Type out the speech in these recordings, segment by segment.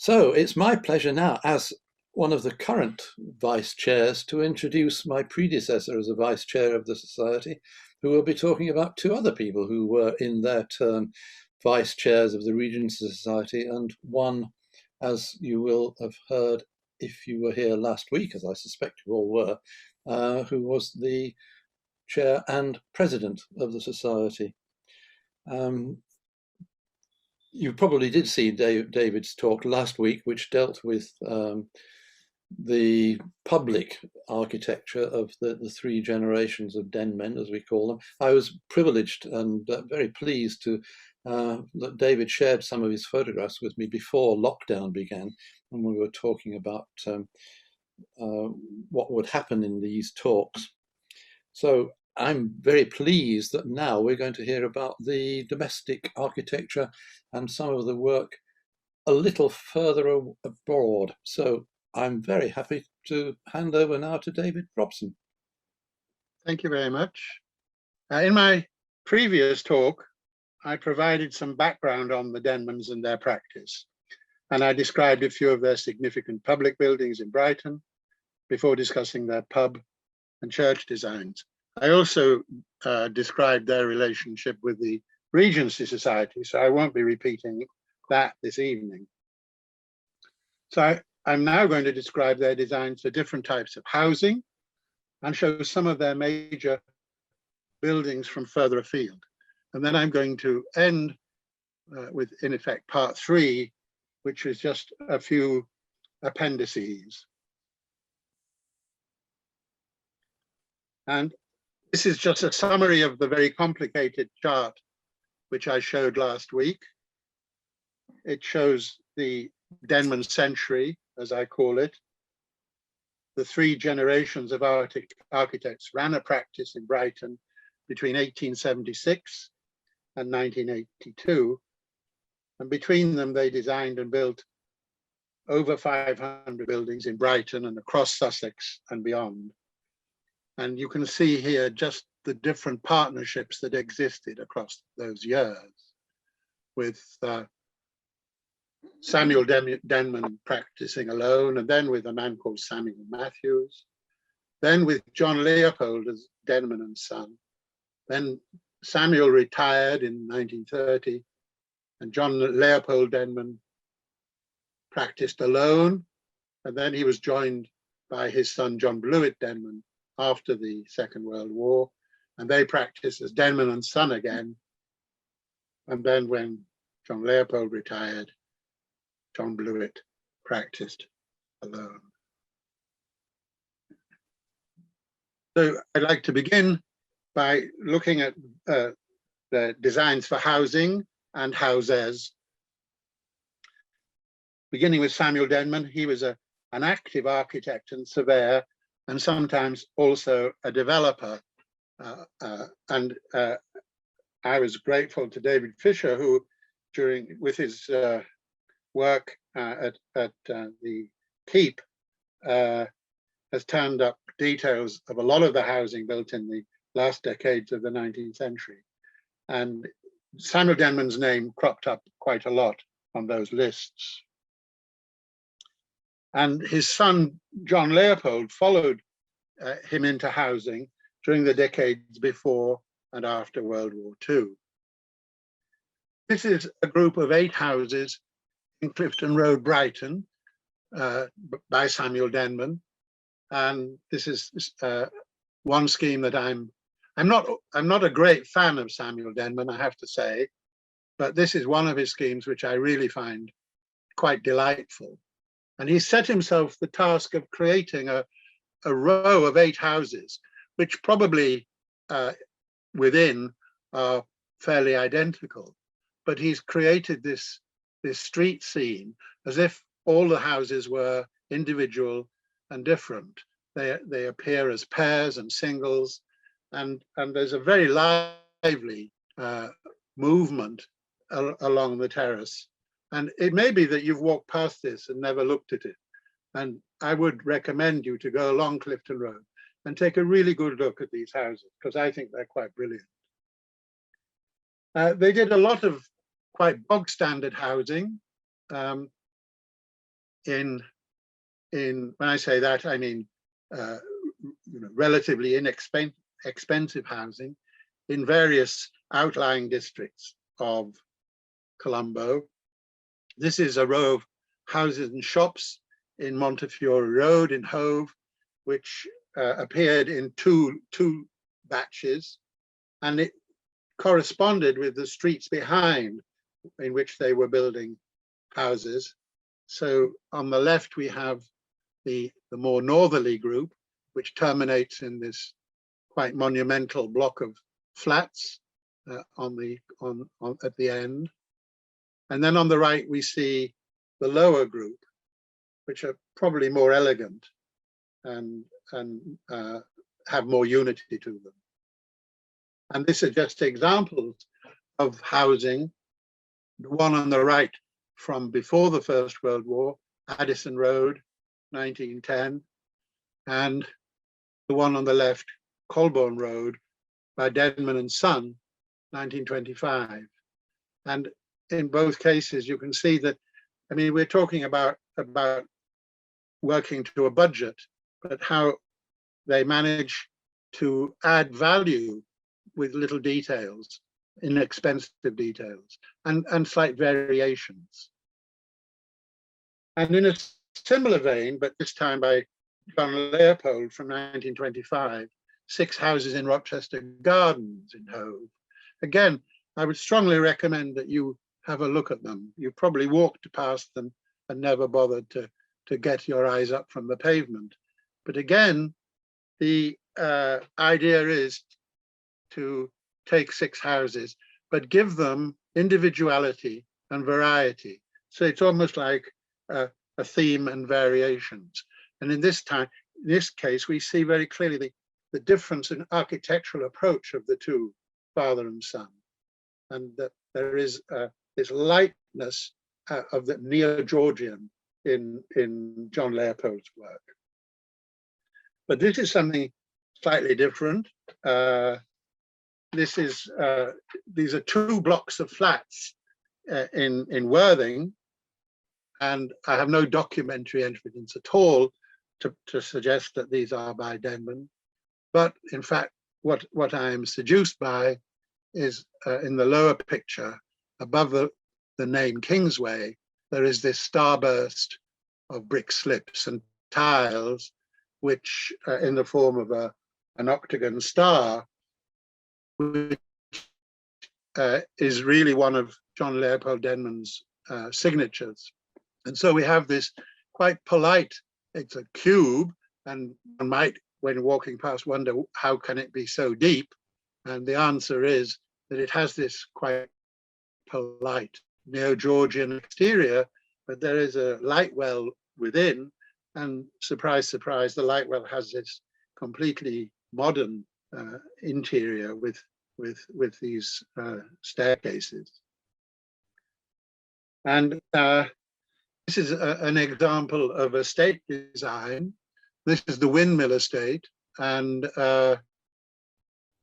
So it's my pleasure now, as one of the current vice chairs, to introduce my predecessor as a vice chair of the Society, who will be talking about two other people who were in their turn vice chairs of the Regency Society, and one, as you will have heard if you were here last week, as I suspect you all were, who was the chair and president of the Society. You probably did see David's talk last week, which dealt with the public architecture of the three generations of Denmen, as we call them. I was privileged and very pleased to that David shared some of his photographs with me before lockdown began, and we were talking about what would happen in these talks. So I'm very pleased that now we're going to hear about the domestic architecture and some of the work a little further abroad. So I'm very happy to hand over now to David Robson. Thank you very much. In my previous talk, I provided some background on the Denmans and their practice, and I described a few of their significant public buildings in Brighton before discussing their pub and church designs. I also described their relationship with the Regency Society, so I won't be repeating that this evening. So I'm now going to describe their designs for different types of housing and show some of their major buildings from further afield. And then I'm going to end with, in effect, part 3, which is just a few appendices. And this is just a summary of the very complicated chart which I showed last week. It shows the Denman Century, as I call it. The 3 generations of architects ran a practice in Brighton between 1876 and 1982. And between them, they designed and built over 500 buildings in Brighton and across Sussex and beyond. And you can see here just the different partnerships that existed across those years, with Samuel Denman practicing alone, and then with a man called Samuel Matthews, then with John-Leopold as Denman and Son. Then Samuel retired in 1930, and John-Leopold Denman practiced alone, and then he was joined by his son John-Bluett Denman after the Second World War, and they practiced as Denman and Son again. And then when John-Leopold retired, John-Bluett practiced alone. So I'd like to begin by looking at the designs for housing and houses. Beginning with Samuel Denman, he was an active architect and surveyor, and sometimes also a developer. I was grateful to David Fisher, who, with his work at the Keep, has turned up details of a lot of the housing built in the last decades of the 19th century. And Samuel Denman's name cropped up quite a lot on those lists. And his son, John-Leopold, followed him into housing during the decades before and after World War II. This is a group of 8 houses in Clifton Road, Brighton, by Samuel Denman. And this is one scheme that I'm not a great fan of Samuel Denman, I have to say, but this is one of his schemes which I really find quite delightful. And he set himself the task of creating a row of 8 houses, which probably within are fairly identical. But he's created this street scene as if all the houses were individual and different. They appear as pairs and singles, and there's a very lively movement along the terrace. And it may be that you've walked past this and never looked at it. And I would recommend you to go along Clifton Road and take a really good look at these houses, because I think they're quite brilliant. They did a lot of quite bog standard housing. in when I say that, I mean relatively expensive housing in various outlying districts of Colombo. This is a row of houses and shops in Montefiore Road in Hove, which appeared in two batches, and it corresponded with the streets behind in which they were building houses. So on the left we have the more northerly group, which terminates in this quite monumental block of flats at the end. And then on the right we see the lower group, which are probably more elegant and have more unity to them. And this is just examples of housing. The one on the right from before the First World War, Addison Road, 1910, and the one on the left, Colborne Road, by Denman and Son, 1925. And in both cases, you can see that, I mean, we're talking about working to a budget, but how they manage to add value with little details, inexpensive details, and slight variations. And in a similar vein, but this time by John-Leopold from 1925, 6 houses in Rochester Gardens in Hove. Again, I would strongly recommend that you have a look at them. You probably walked past them and never bothered to get your eyes up from the pavement. But again, the idea is to take 6 houses, but give them individuality and variety. So it's almost like a theme and variations. And in this case, we see very clearly the difference in architectural approach of the two, father and son, and that there is this lightness of the Neo-Georgian in John-Leopold's work. But this is something slightly different. These are 2 blocks of flats in Worthing, and I have no documentary evidence at all to suggest that these are by Denman. But in fact, what I am seduced by is in the lower picture, above the name Kingsway, there is this starburst of brick slips and tiles, which in the form of an octagon star, which is really one of John-Leopold Denman's signatures. And so we have this quite polite, it's a cube, and one might, when walking past, wonder how can it be so deep? And the answer is that it has this quite polite Neo-Georgian exterior, but there is a light well within, and surprise, surprise, the light well has this completely modern interior with these staircases. And this is an example of estate design. This is the Windmill Estate, and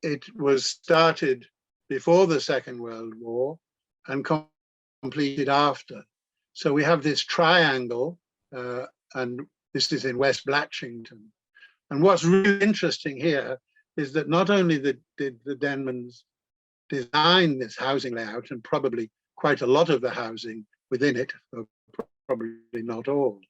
it was started before the Second World War and completed after. So we have this triangle, and this is in West Blatchington. And what's really interesting here is that not only did the Denmans design this housing layout, and probably quite a lot of the housing within it, probably not all,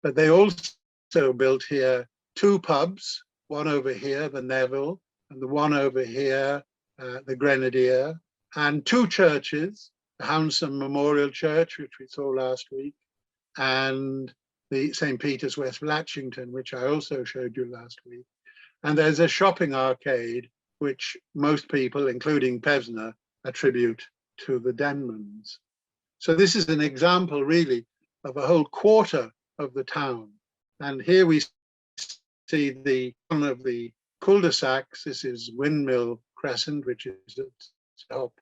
but they also built here 2 pubs, one over here, the Neville, and the one over here, the Grenadier, and 2 churches, the Hounsome Memorial Church, which we saw last week, and the St. Peter's West Blatchington, which I also showed you last week. And there's a shopping arcade, which most people, including Pevsner, attribute to the Denmans. So this is an example, really, of a whole quarter of the town. And here we see one of the cul-de-sacs. This is Windmill Crescent, which is at the top.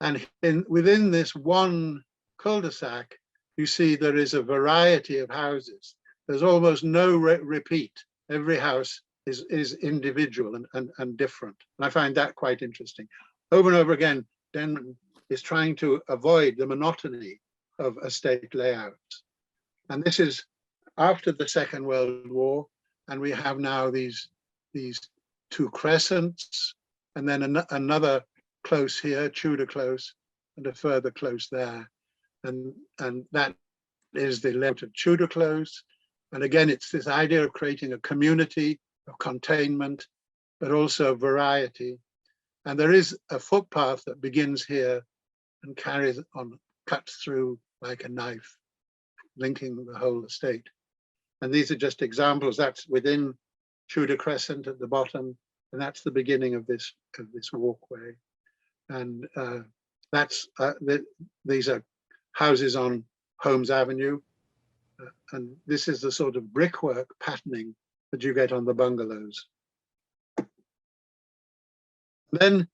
And within this one cul-de-sac, you see there is a variety of houses. There's almost no repeat. Every house is individual and different. And I find that quite interesting. Over and over again, Denman is trying to avoid the monotony of estate layouts. And this is after the Second World War, and we have now these two crescents, and then another close here, Tudor close, and a further close there. And that is the layout of Tudor close. And again, it's this idea of creating a community of containment, but also variety. And there is a footpath that begins here and carries on, cuts through like a knife, linking the whole estate. And these are just examples. That's within Tudor Crescent at the bottom, and that's the beginning of this walkway. And these are houses on Holmes Avenue, and this is the sort of brickwork patterning that you get on the bungalows. Then,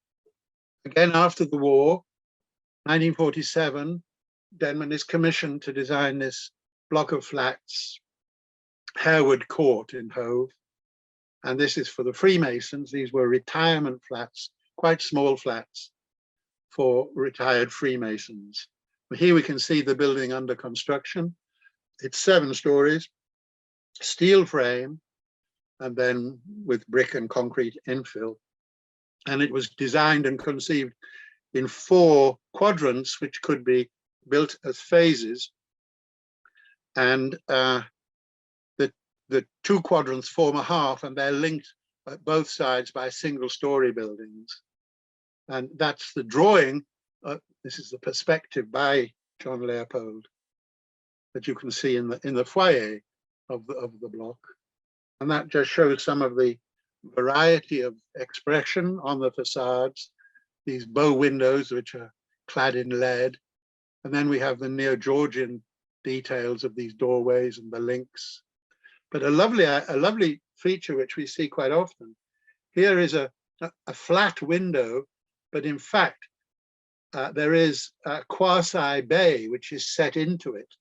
again after the war, 1947, Denman is commissioned to design this block of flats, Harewood Court in Hove. And this is for the Freemasons. These were retirement flats, quite small flats for retired Freemasons. Here we can see the building under construction. It's 7 stories, steel frame, and then with brick and concrete infill. And it was designed and conceived in 4 quadrants, which could be built as phases. And the 2 quadrants form a half, and they're linked at both sides by single-story buildings. And that's the drawing. This is the perspective by John-Leopold that you can see in the foyer of the block. And that just shows some of the variety of expression on the facades, these bow windows which are clad in lead. And then we have the Neo-Georgian details of these doorways and the links. But a lovely feature which we see quite often, here is a flat window, but in fact, there is a quasi bay which is set into it.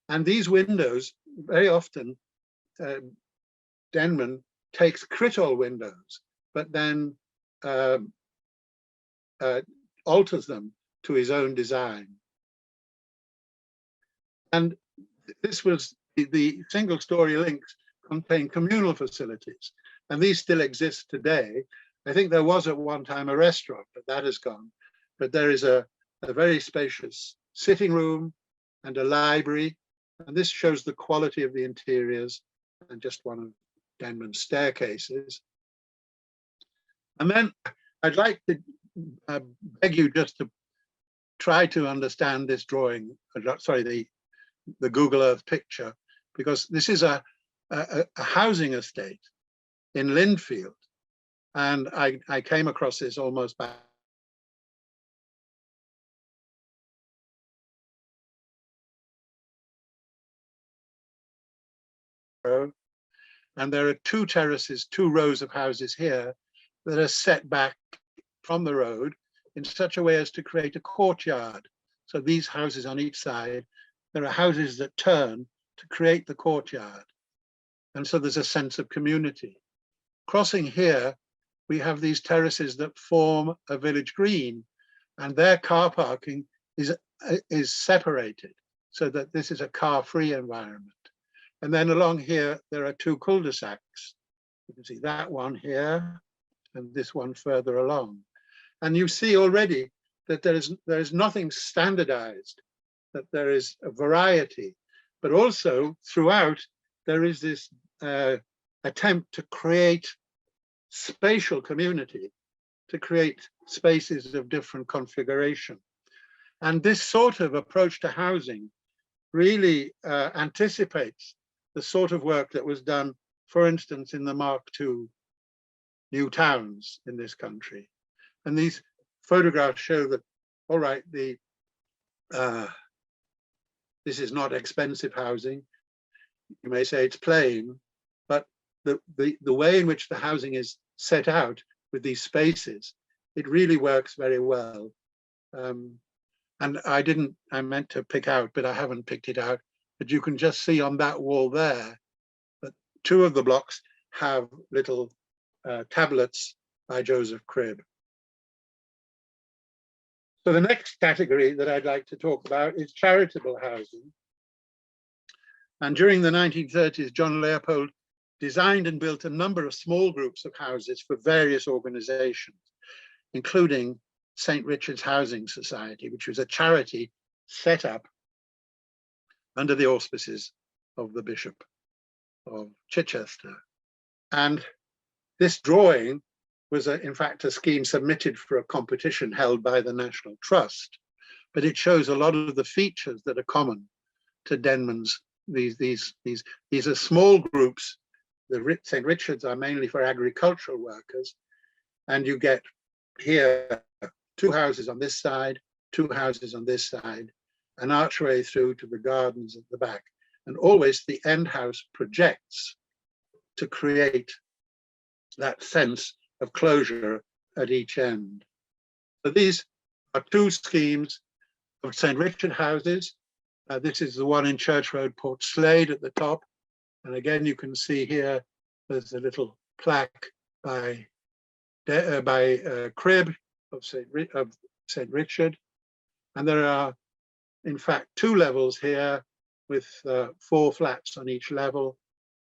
And these windows, very often, Denman takes critol windows, but then alters them to his own design. And this was the single-story links contain communal facilities, and these still exist today. I think there was at one time a restaurant, but that has gone. But there is a very spacious sitting room and a library, and this shows the quality of the interiors and just one of Denman's staircases. And then I'd like to beg you just to try to understand this drawing, sorry, the Google Earth picture, because this is a housing estate in Lindfield. And I came across this almost by and there are 2 terraces, 2 rows of houses here that are set back from the road in such a way as to create a courtyard. So these houses on each side, there are houses that turn to create the courtyard. And so there's a sense of community. Crossing here, we have these terraces that form a village green, and their car parking is separated so that this is a car-free environment. And then along here, there are 2 cul-de-sacs. You can see that one here and this one further along. And you see already that there is nothing standardized, that there is a variety, but also throughout, there is this attempt to create spatial community, to create spaces of different configuration. And this sort of approach to housing really anticipates the sort of work that was done, for instance, in the Mark II new towns in this country. And these photographs show that, all right, this is not expensive housing. You may say it's plain, but the way in which the housing is set out with these spaces, it really works very well. And I meant to pick out, but I haven't picked it out. But you can just see on that wall there that 2 of the blocks have little tablets by Joseph Cribb. So the next category that I'd like to talk about is charitable housing. And during the 1930s, John-Leopold designed and built a number of small groups of houses for various organizations, including St. Richard's Housing Society, which was a charity set up under the auspices of the Bishop of Chichester. And this drawing was, in fact, a scheme submitted for a competition held by the National Trust, but it shows a lot of the features that are common to Denmans. These are small groups. The St. Richard's are mainly for agricultural workers, and you get here 2 houses on this side, 2 houses on this side, an archway through to the gardens at the back, and always the end house projects to create that sense of closure at each end. So these are 2 schemes of St. Richard houses. This is the one in Church Road, Port Slade at the top. And again, you can see here, there's a little plaque by Crib of St. Richard. And there are, in fact, 2 levels here with 4 flats on each level.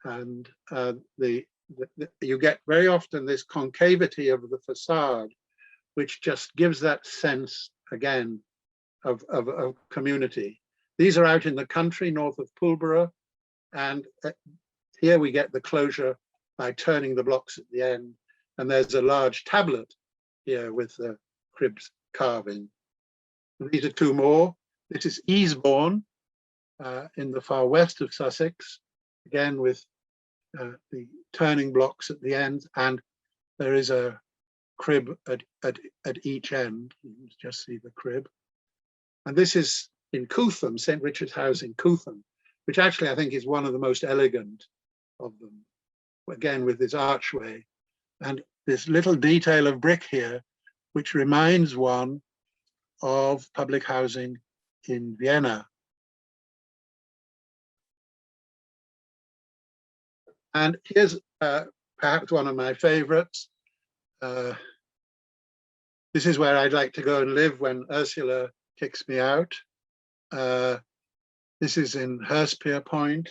And you get very often this concavity of the facade, which just gives that sense, again, of community. These are out in the country north of Pulborough, and here we get the closure by turning the blocks at the end. And there's a large tablet here with the Crib's carving. And these are 2 more. This is Easebourne in the far west of Sussex, again with the turning blocks at the end, and there is a crib at each end. You can just see the crib. And this is in Coutham, St. Richard's House in Coutham, which actually I think is one of the most elegant of them, again with this archway and this little detail of brick here, which reminds one of public housing in Vienna. And here's perhaps one of my favorites. This is where I'd like to go and live when Ursula kicks me out. This is in Hurstpierpoint,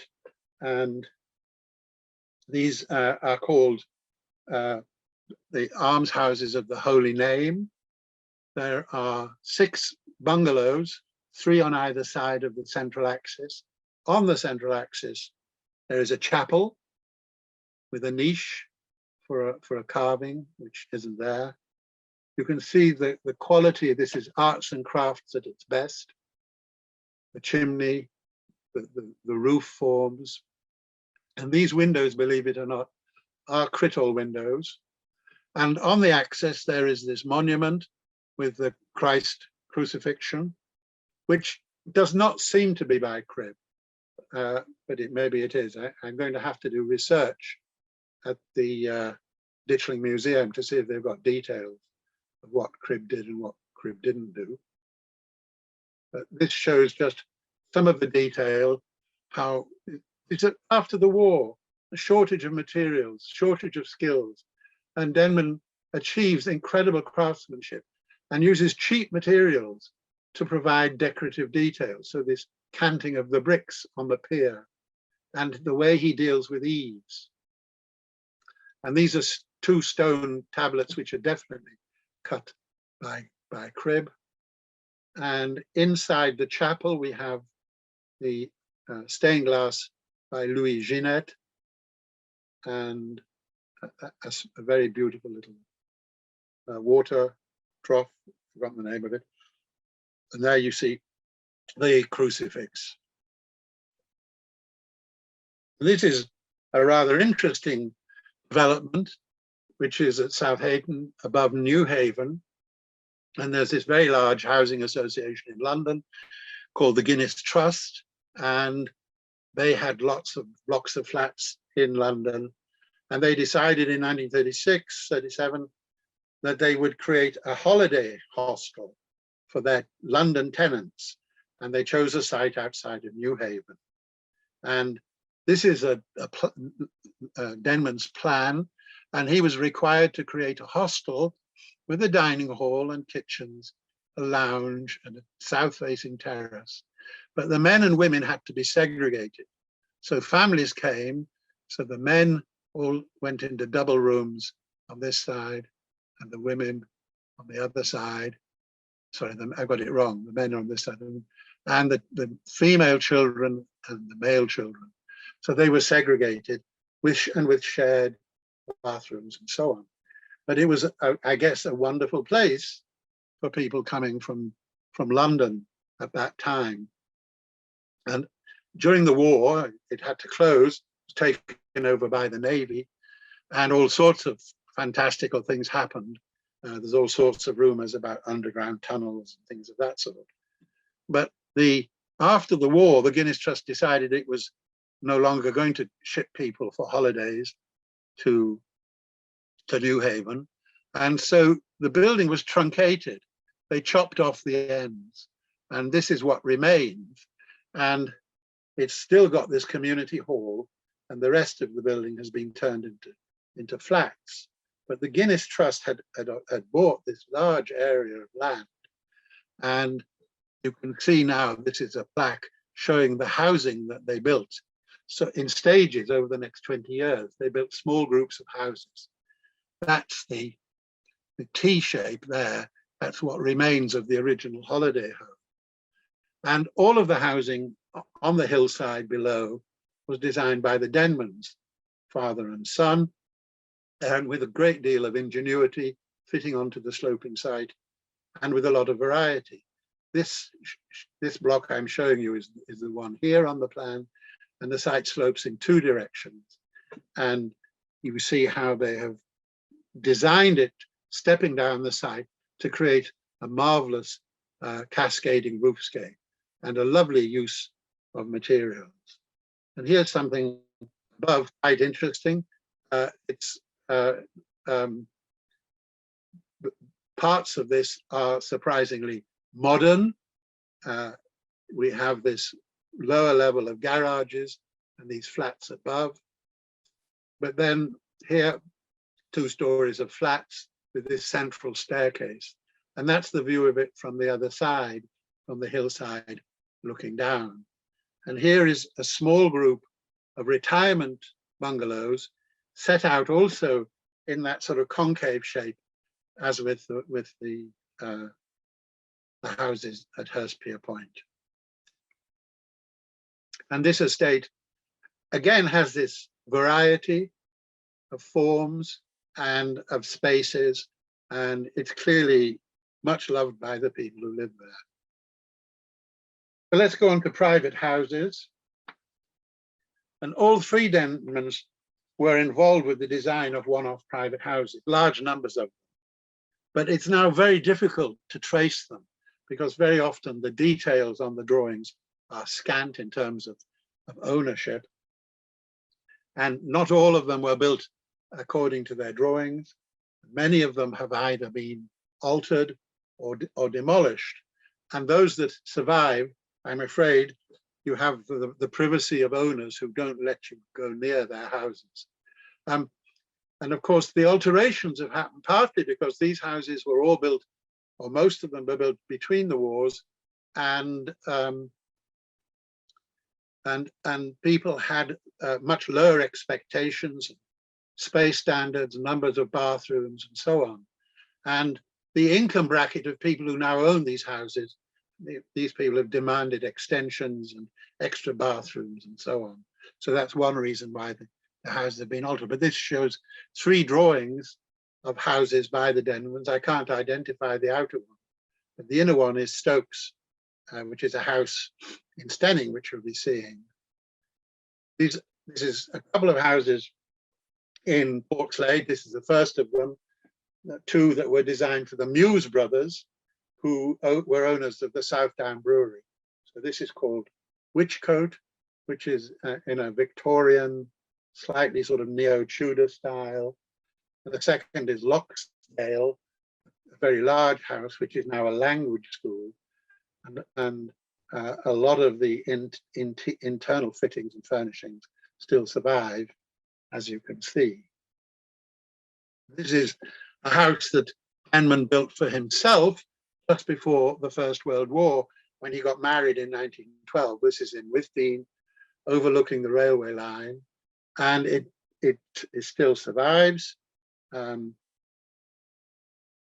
and these are called the almshouses of the Holy Name. There are 6 bungalows, 3 on either side of the central axis. On the central axis, there is a chapel with a niche for a carving, which isn't there. You can see the quality. This is arts and crafts at its best. The chimney, the roof forms. And these windows, believe it or not, are Crittall windows. And on the axis, there is this monument with the Christ crucifixion, which does not seem to be by Cribb, but maybe it is. I'm going to have to do research at the Ditchling Museum to see if they've got details of what Cribb did and what Cribb didn't do. But this shows just some of the detail, how it's after the war, a shortage of materials, shortage of skills, and Denman achieves incredible craftsmanship and uses cheap materials to provide decorative details. So this canting of the bricks on the pier and the way he deals with eaves. And these are 2 stone tablets which are definitely cut by Cribb. And inside the chapel, we have the stained glass by Louis Jeanette, and a very beautiful little water trough, forgotten the name of it. And there you see the crucifix. This is a rather interesting development, which is at Southampton above Newhaven. And there's this very large housing association in London called the Guinness Trust. And they had lots of blocks of flats in London. And they decided in 1936, 37, that they would create a holiday hostel for their London tenants. And they chose a site outside of Newhaven. And this is Denman's plan. And he was required to create a hostel with a dining hall and kitchens, a lounge and a south-facing terrace. But the men and women had to be segregated. So families came, so the men all went into double rooms on this side and the women on the other side. Sorry, I got it wrong. The men are on this side and the female children and the male children. So they were segregated with shared bathrooms and so on. But it was, I guess, a wonderful place for people coming from London at that time. And during the war, it had to close, it was taken over by the Navy, and all sorts of fantastical things happened. There's all sorts of rumors about underground tunnels and things of that sort. But after the war, the Guinness Trust decided it was no longer going to ship people for holidays to New Haven. And so the building was truncated. They chopped off the ends. And this is what remains. And it's still got this community hall, and the rest of the building has been turned into flats. But the Guinness Trust had bought this large area of land. And you can see now, this is a plaque showing the housing that they built. So in stages over the next 20 years, they built small groups of houses. That's the T shape there. That's what remains of the original holiday home. And all of the housing on the hillside below was designed by the Denmans, father and son, and with a great deal of ingenuity, fitting onto the sloping site and with a lot of variety. This block I'm showing you is the one here on the plan, and the site slopes in two directions. And you see how they have designed it, stepping down the site to create a marvelous cascading roofscape and a lovely use of materials. And here's something above quite interesting. Parts of this are surprisingly modern. We have this lower level of garages and these flats above. But then here, 2 stories of flats with this central staircase. And that's the view of it from the other side, from the hillside looking down. And here is a small group of retirement bungalows set out also in that sort of concave shape, as with the houses at Hurstpier Point. And this estate, again, has this variety of forms and of spaces, and it's clearly much loved by the people who live there. So let's go on to private houses. And all 3 Denmans were involved with the design of one-off private houses, large numbers of them. But it's now very difficult to trace them, because very often the details on the drawings are scant in terms of ownership. And not all of them were built according to their drawings. Many of them have either been altered or demolished. And those that survive, I'm afraid, you have the privacy of owners who don't let you go near their houses. And of course, the alterations have happened partly because these houses were all built, or most of them were built between the wars, and people had much lower expectations, space standards, numbers of bathrooms, and so on. And the income bracket of people who now own these houses, these people have demanded extensions and extra bathrooms and so on. So that's one reason why the houses have been altered. But this shows 3 drawings of houses by the Denmans. I can't identify the outer one, but the inner one is Stokes, which is a house in Stenning, which you'll be seeing. This is a couple of houses in Portslade. This is the first of them. 2 that were designed for the Muse brothers, who were owners of the Southdown Brewery. So this is called Witchcote, which is in a Victorian, slightly sort of neo-Tudor style. And the second is Loxdale, a very large house, which is now a language school. And a lot of the internal fittings and furnishings still survive, as you can see. This is a house that Denman built for himself just before the First World War, when he got married in 1912. This is in Withdean, overlooking the railway line, and it still survives. And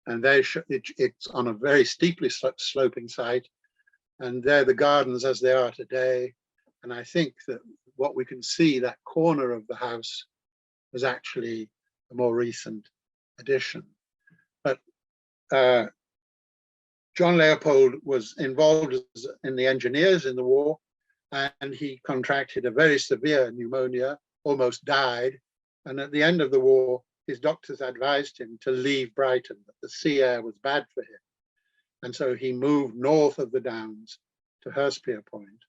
it's on a very steeply sloping site, and there the gardens as they are today. And I think that what we can see, that corner of the house, was actually a more recent addition. But John-Leopold was involved in the engineers in the war, and he contracted a very severe pneumonia, almost died. And at the end of the war, his doctors advised him to leave Brighton, that the sea air was bad for him. And so he moved north of the Downs to Hurstpierpoint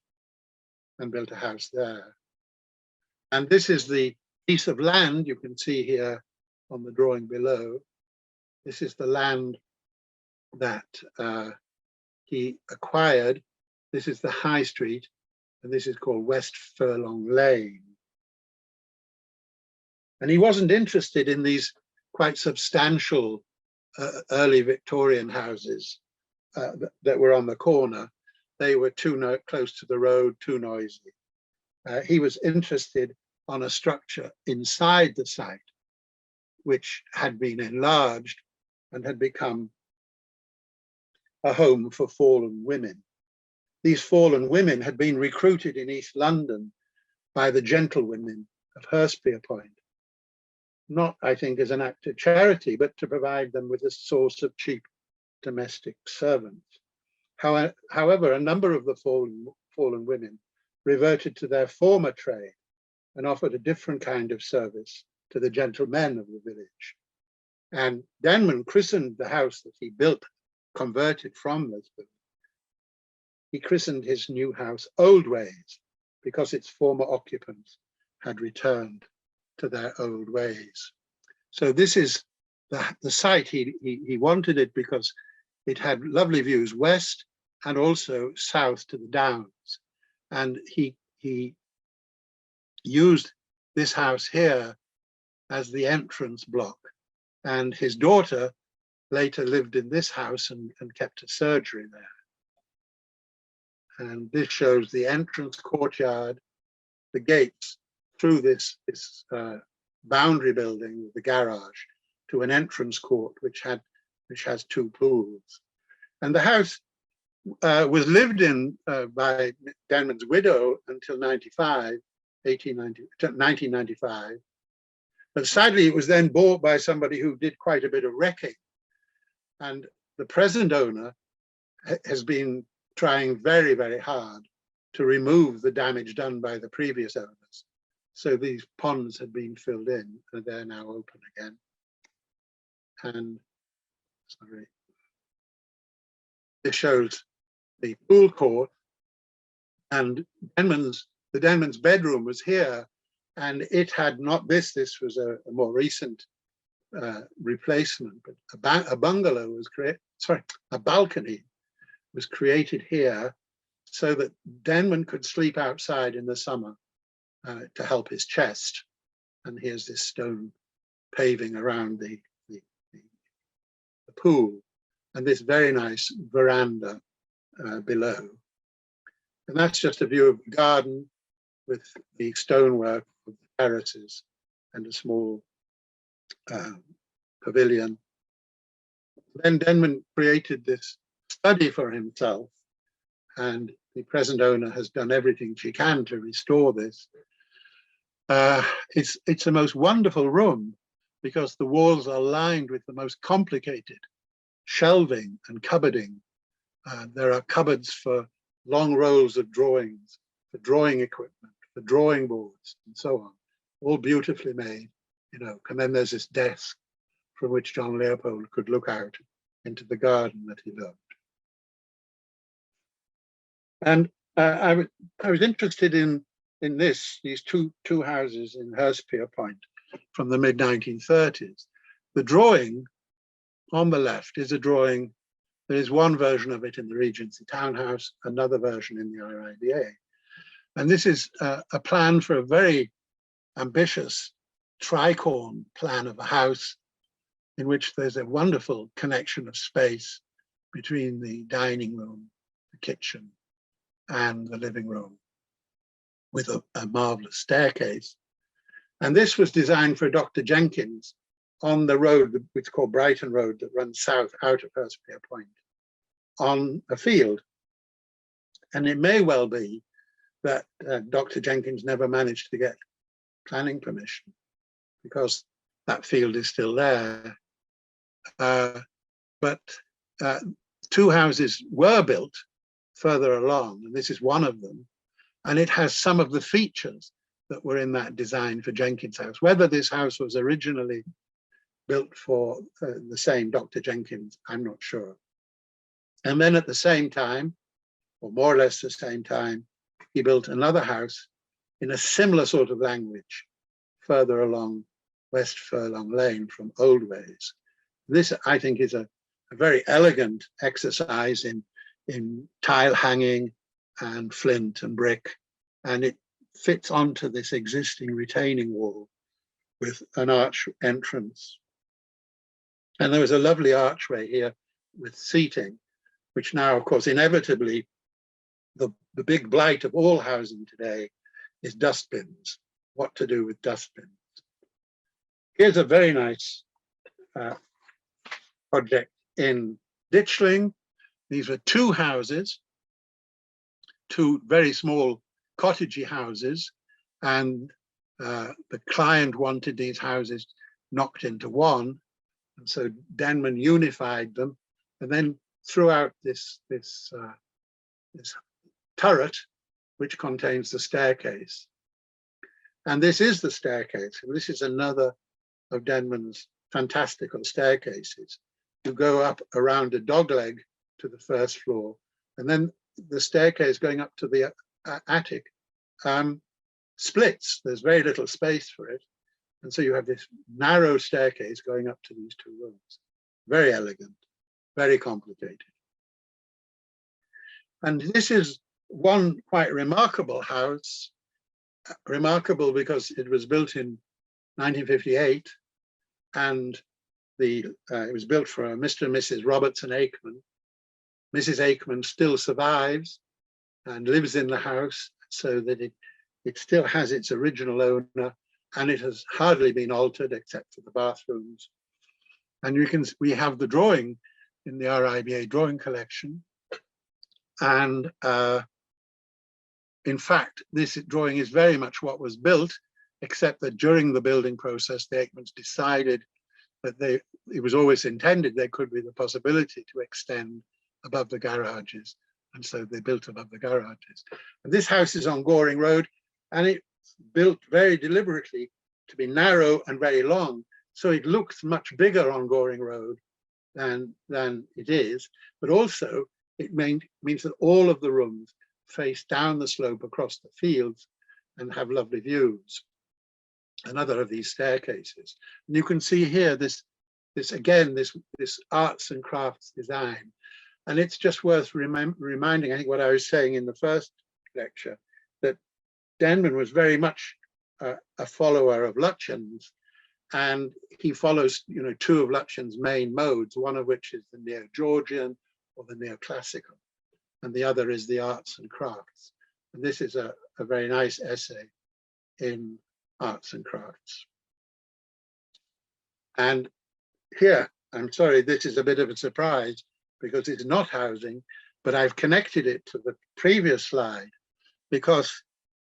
and built a house there. And this is the piece of land you can see here on the drawing below. This is the land that he acquired. This is the High Street, and this is called West Furlong Lane. And he wasn't interested in these quite substantial early Victorian houses that were on the corner. They were too close to the road, too noisy. He was interested on a structure inside the site, which had been enlarged and had become a home for fallen women. These fallen women had been recruited in East London by the gentlewomen of Hurstpierpoint, not, I think, as an act of charity, but to provide them with a source of cheap domestic servants. However, a number of the fallen women reverted to their former trade and offered a different kind of service to the gentlemen of the village. And Denman christened the house that he built, converted from Lisbon. He christened his new house Old Ways, because its former occupants had returned to their old ways. So this is the site. He wanted it because it had lovely views west and also south to the Downs. And he used this house here as the entrance block. And his daughter later lived in this house and kept a surgery there. And this shows the entrance courtyard, the gates through this boundary building with the garage to an entrance court which has two pools. And the house was lived in by Denman's widow until 1995. But sadly, it was then bought by somebody who did quite a bit of wrecking. And the present owner has been trying very, very hard to remove the damage done by the previous owners. So these ponds had been filled in and they're now open again. And sorry, this shows the pool court, and the Denman's bedroom was here, and it had not this was a more recent replacement, but a bungalow was created, a balcony was created here so that Denman could sleep outside in the summer to help his chest. And here's this stone paving around the pool, and this very nice veranda below. And that's just a view of the garden with the stonework of the terraces and a small pavilion. Then Denman created this study for himself, and the present owner has done everything she can to restore this. It's a most wonderful room because the walls are lined with the most complicated shelving and cupboarding. There are cupboards for long rolls of drawings, for drawing equipment, for drawing boards, and so on, all beautifully made, and then there's this desk from which John-Leopold could look out into the garden that he loved. And I was interested in these two houses in Hurstpierpoint from the mid-1930s. The drawing on the left is a drawing. There is one version of it in the Regency townhouse, another version in the RIBA. And this is a plan for a very ambitious tricorn plan of a house in which there's a wonderful connection of space between the dining room, the kitchen, and the living room. with a marvelous staircase. And this was designed for Dr. Jenkins on the road, which is called Brighton Road, that runs south out of Hurstpere Point, on a field. And it may well be that Dr. Jenkins never managed to get planning permission because that field is still there. But two houses were built further along, and this is one of them. And it has some of the features that were in that design for Jenkins' house. Whether this house was originally built for the same Dr. Jenkins, I'm not sure. And then at the same time, or more or less the same time, he built another house in a similar sort of language further along West Furlong Lane from Old Ways. This, I think, is a very elegant exercise in tile hanging and flint and brick, and it fits onto this existing retaining wall with an arch entrance. And there was a lovely archway here with seating, which now, of course, inevitably, the big blight of all housing today is dustbins. What to do with dustbins? Here's a very nice project in Ditchling. These were two houses, two very small cottagey houses, and the client wanted these houses knocked into one, and so Denman unified them, and then threw out this turret, which contains the staircase. And this is the staircase. This is another of Denman's fantastical staircases. You go up around a dogleg to the first floor, and then the staircase going up to the attic splits. There's very little space for it. And so you have this narrow staircase going up to these two rooms. Very elegant, very complicated. And this is one quite remarkable house, remarkable because it was built in 1958, and it was built for Mr. and Mrs. Robertson Aikman. Mrs. Aikman still survives and lives in the house, so that it still has its original owner, and it has hardly been altered except for the bathrooms. And we have the drawing in the RIBA drawing collection. And in fact, this drawing is very much what was built, except that during the building process, the Aikmans decided that it was always intended there could be the possibility to extend above the garages. And so they built above the garages. And this house is on Goring Road, and it's built very deliberately to be narrow and very long. So it looks much bigger on Goring Road than it is, but also it means that all of the rooms face down the slope across the fields and have lovely views. Another of these staircases. And you can see here this arts and crafts design. And it's just worth reminding, I think, what I was saying in the first lecture, that Denman was very much a follower of Lutyens, and he follows, two of Lutyens' main modes, one of which is the Neo-Georgian or the Neoclassical, and the other is the arts and crafts. And this is a very nice essay in arts and crafts. And here, I'm sorry, this is a bit of a surprise because it's not housing, but I've connected it to the previous slide because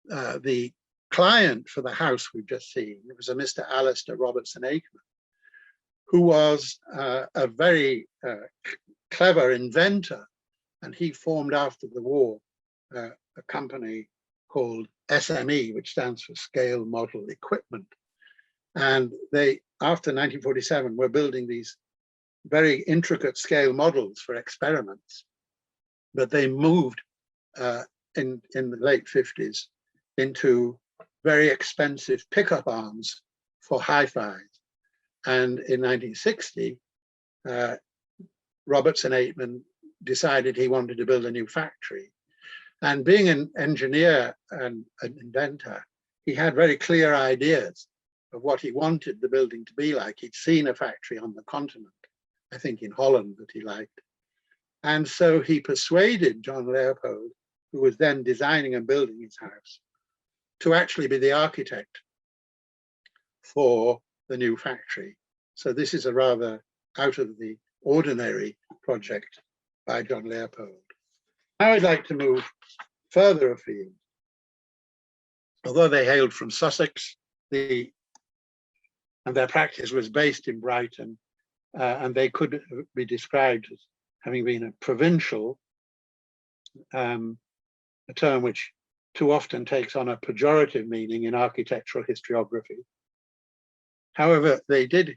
the client for the house we've just seen, it was a Mr. Alistair Robertson Aikman, who was a very clever inventor, and he formed after the war a company called SME, which stands for Scale Model Equipment. And they, after 1947, were building these very intricate scale models for experiments. But they moved in the late 50s into very expensive pickup arms for hi-fi. And in 1960, Robertson Aikman decided he wanted to build a new factory. And being an engineer and an inventor, he had very clear ideas of what he wanted the building to be like. He'd seen a factory on the continent, I think in Holland, that he liked. And so he persuaded John-Leopold, who was then designing and building his house, to actually be the architect for the new factory. So this is a rather out of the ordinary project by John-Leopold. Now I'd like to move further afield. Although they hailed from Sussex, and their practice was based in Brighton, and they could be described as having been a provincial, a term which too often takes on a pejorative meaning in architectural historiography. However, they did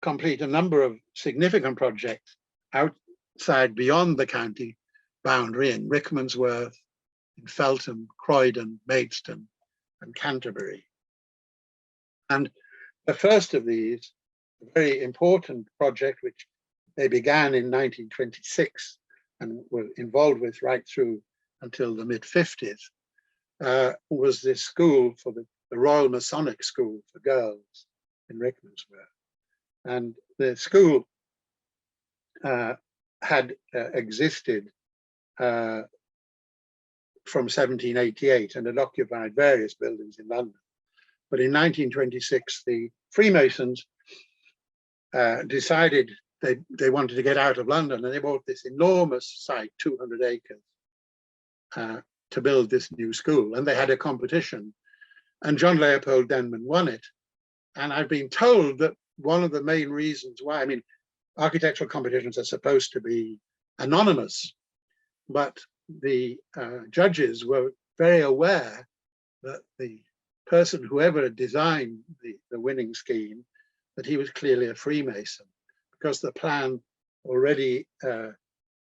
complete a number of significant projects outside, beyond the county boundary, in Rickmansworth, in Feltham, Croydon, Maidstone, and Canterbury. And the first of these, a very important project, which they began in 1926 and were involved with right through until the mid-50s, was this school for the Royal Masonic School for girls in Rickmansworth. And the school had existed from 1788 and had occupied various buildings in London. But in 1926, the Freemasons decided they wanted to get out of London, and they bought this enormous site, 200 acres, to build this new school. And they had a competition, and John-Leopold Denman won it. And I've been told that one of the main reasons why, I mean, architectural competitions are supposed to be anonymous, but the judges were very aware that the person, whoever designed the winning scheme, that he was clearly a Freemason, because the plan already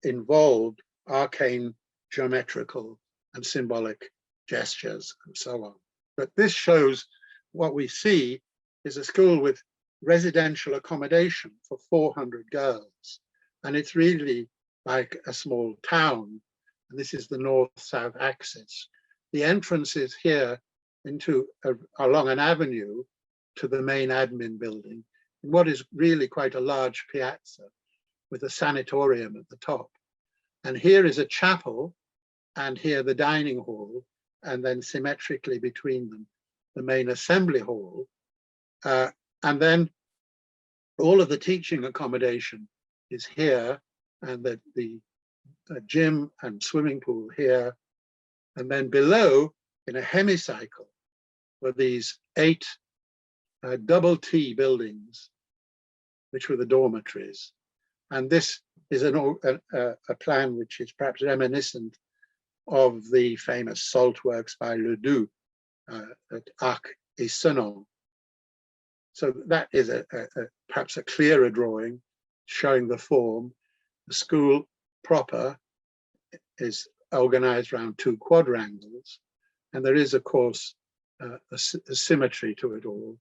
involved arcane geometrical and symbolic gestures and so on. But this shows what we see is a school with residential accommodation for 400 girls. And it's really like a small town. And this is the north-south axis. The entrance is here into along an avenue to the main admin building, in what is really quite a large piazza with a sanatorium at the top. And here is a chapel, and here the dining hall, and then symmetrically between them, the main assembly hall. And then all of the teaching accommodation is here, and the gym and swimming pool here. And then below, in a hemicycle, were these 8 double T buildings, which were the dormitories. And this is a plan which is perhaps reminiscent of the famous salt works by Ledoux at Arc et Senon. So that is perhaps a clearer drawing showing the form. The school proper is organized around 2 quadrangles, and there is, of course, a symmetry to it all.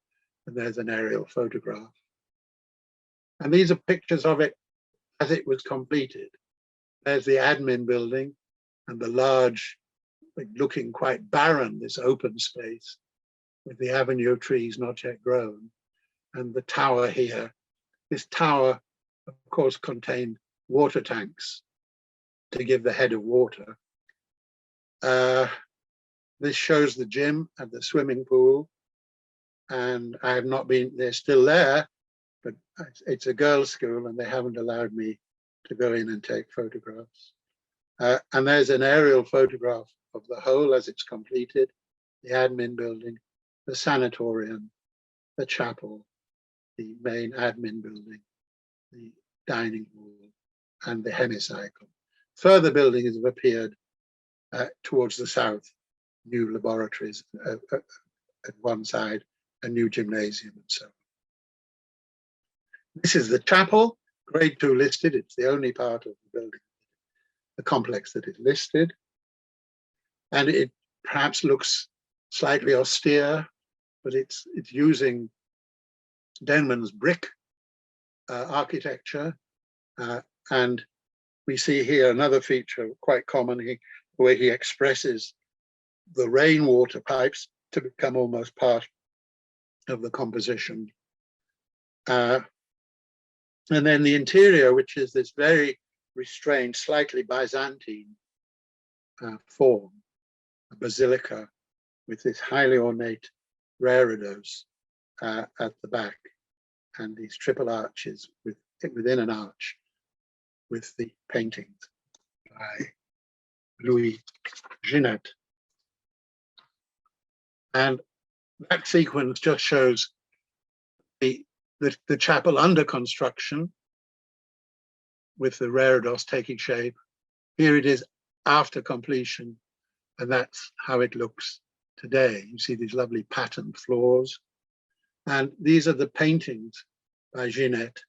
And there's an aerial photograph. And these are pictures of it as it was completed. There's the admin building and the large, looking quite barren, this open space with the avenue of trees not yet grown. And the tower here. This tower, of course, contained water tanks to give the head of water. This shows the gym and the swimming pool. And I have not been, they're still there, but it's a girls' school and they haven't allowed me to go in and take photographs. And there's an aerial photograph of the whole as it's completed, the admin building, the sanatorium, the chapel, the main admin building, the dining hall, and the hemicycle. Further buildings have appeared towards the south, new laboratories at one side, a new gymnasium and so on. This is the chapel, grade 2 listed. It's the only part of the building, the complex that is listed. And it perhaps looks slightly austere, but it's using Denman's brick architecture. And we see here another feature quite common, where he expresses the rainwater pipes to become almost part of the composition. And then the interior, which is this very restrained, slightly Byzantine form, a basilica with this highly ornate reredos at the back, and these triple arches within an arch with the paintings by Louis Jeanette. And that sequence just shows the chapel under construction with the reredos taking shape. Here it is after completion, and that's how it looks today. You see these lovely patterned floors. And these are the paintings by Jeanette.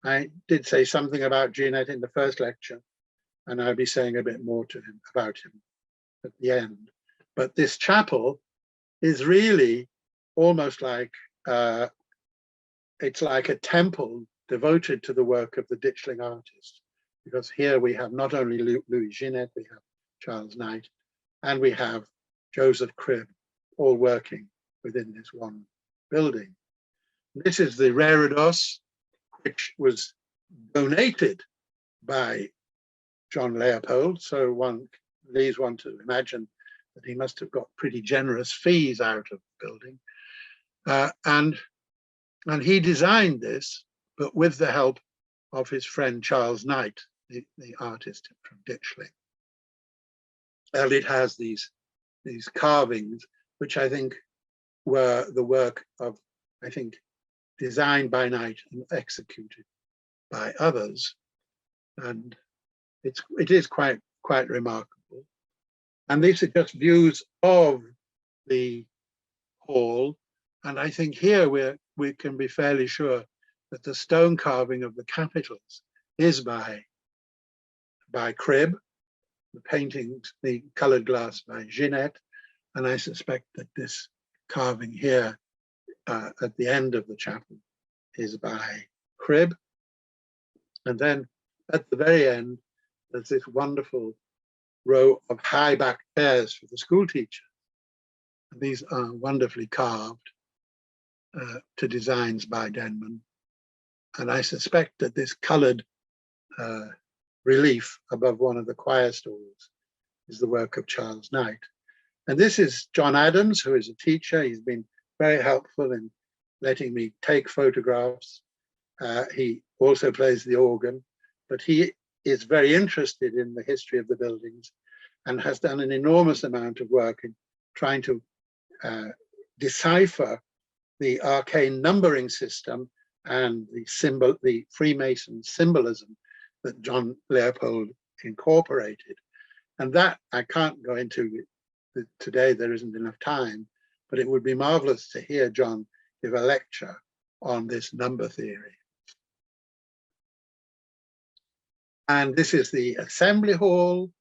I did say something about Jeanette in the first lecture, and I'll be saying a bit more about him at the end. But this chapel is really almost like, it's like a temple devoted to the work of the Ditchling artist, because here we have not only Louis Jeanette, we have Charles Knight, and we have Joseph Cribb, all working within this one building. This is the reredos, which was donated by John-Leopold, so one leads one to imagine that he must have got pretty generous fees out of the building. And he designed this, but with the help of his friend Charles Knight, the artist from Ditchling. And it has these carvings, which I think were the work of, I think, designed by Knight and executed by others. And it is quite remarkable. And these are just views of the hall. And I think here we can be fairly sure that the stone carving of the capitals is by Cribb, the paintings, the colored glass by Jeanette, and I suspect that this carving here at the end of the chapel is by Cribb. And then at the very end, there's this wonderful row of high-backed chairs for the school teachers. And these are wonderfully carved to designs by Denman. And I suspect that this colored relief above one of the choir stalls is the work of Charles Knight. And this is John Adams, who is a teacher. He's been very helpful in letting me take photographs. He also plays the organ, but he is very interested in the history of the buildings and has done an enormous amount of work in trying to decipher the arcane numbering system and the Freemason symbolism that John-Leopold incorporated. And that I can't go into today, there isn't enough time, but it would be marvelous to hear John give a lecture on this number theory. And this is the assembly hall,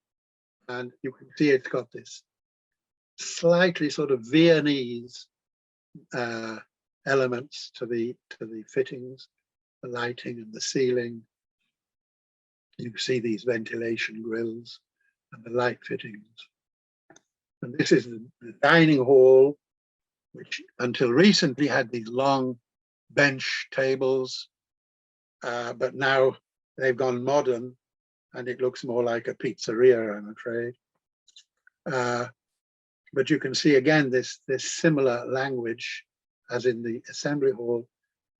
and you can see it's got this slightly sort of Viennese elements to the fittings, the lighting and the ceiling. You can see these ventilation grills and the light fittings. And this is the dining hall, which until recently had these long bench tables, but now they've gone modern and it looks more like a pizzeria, I'm afraid. But you can see again this similar language as in the assembly hall,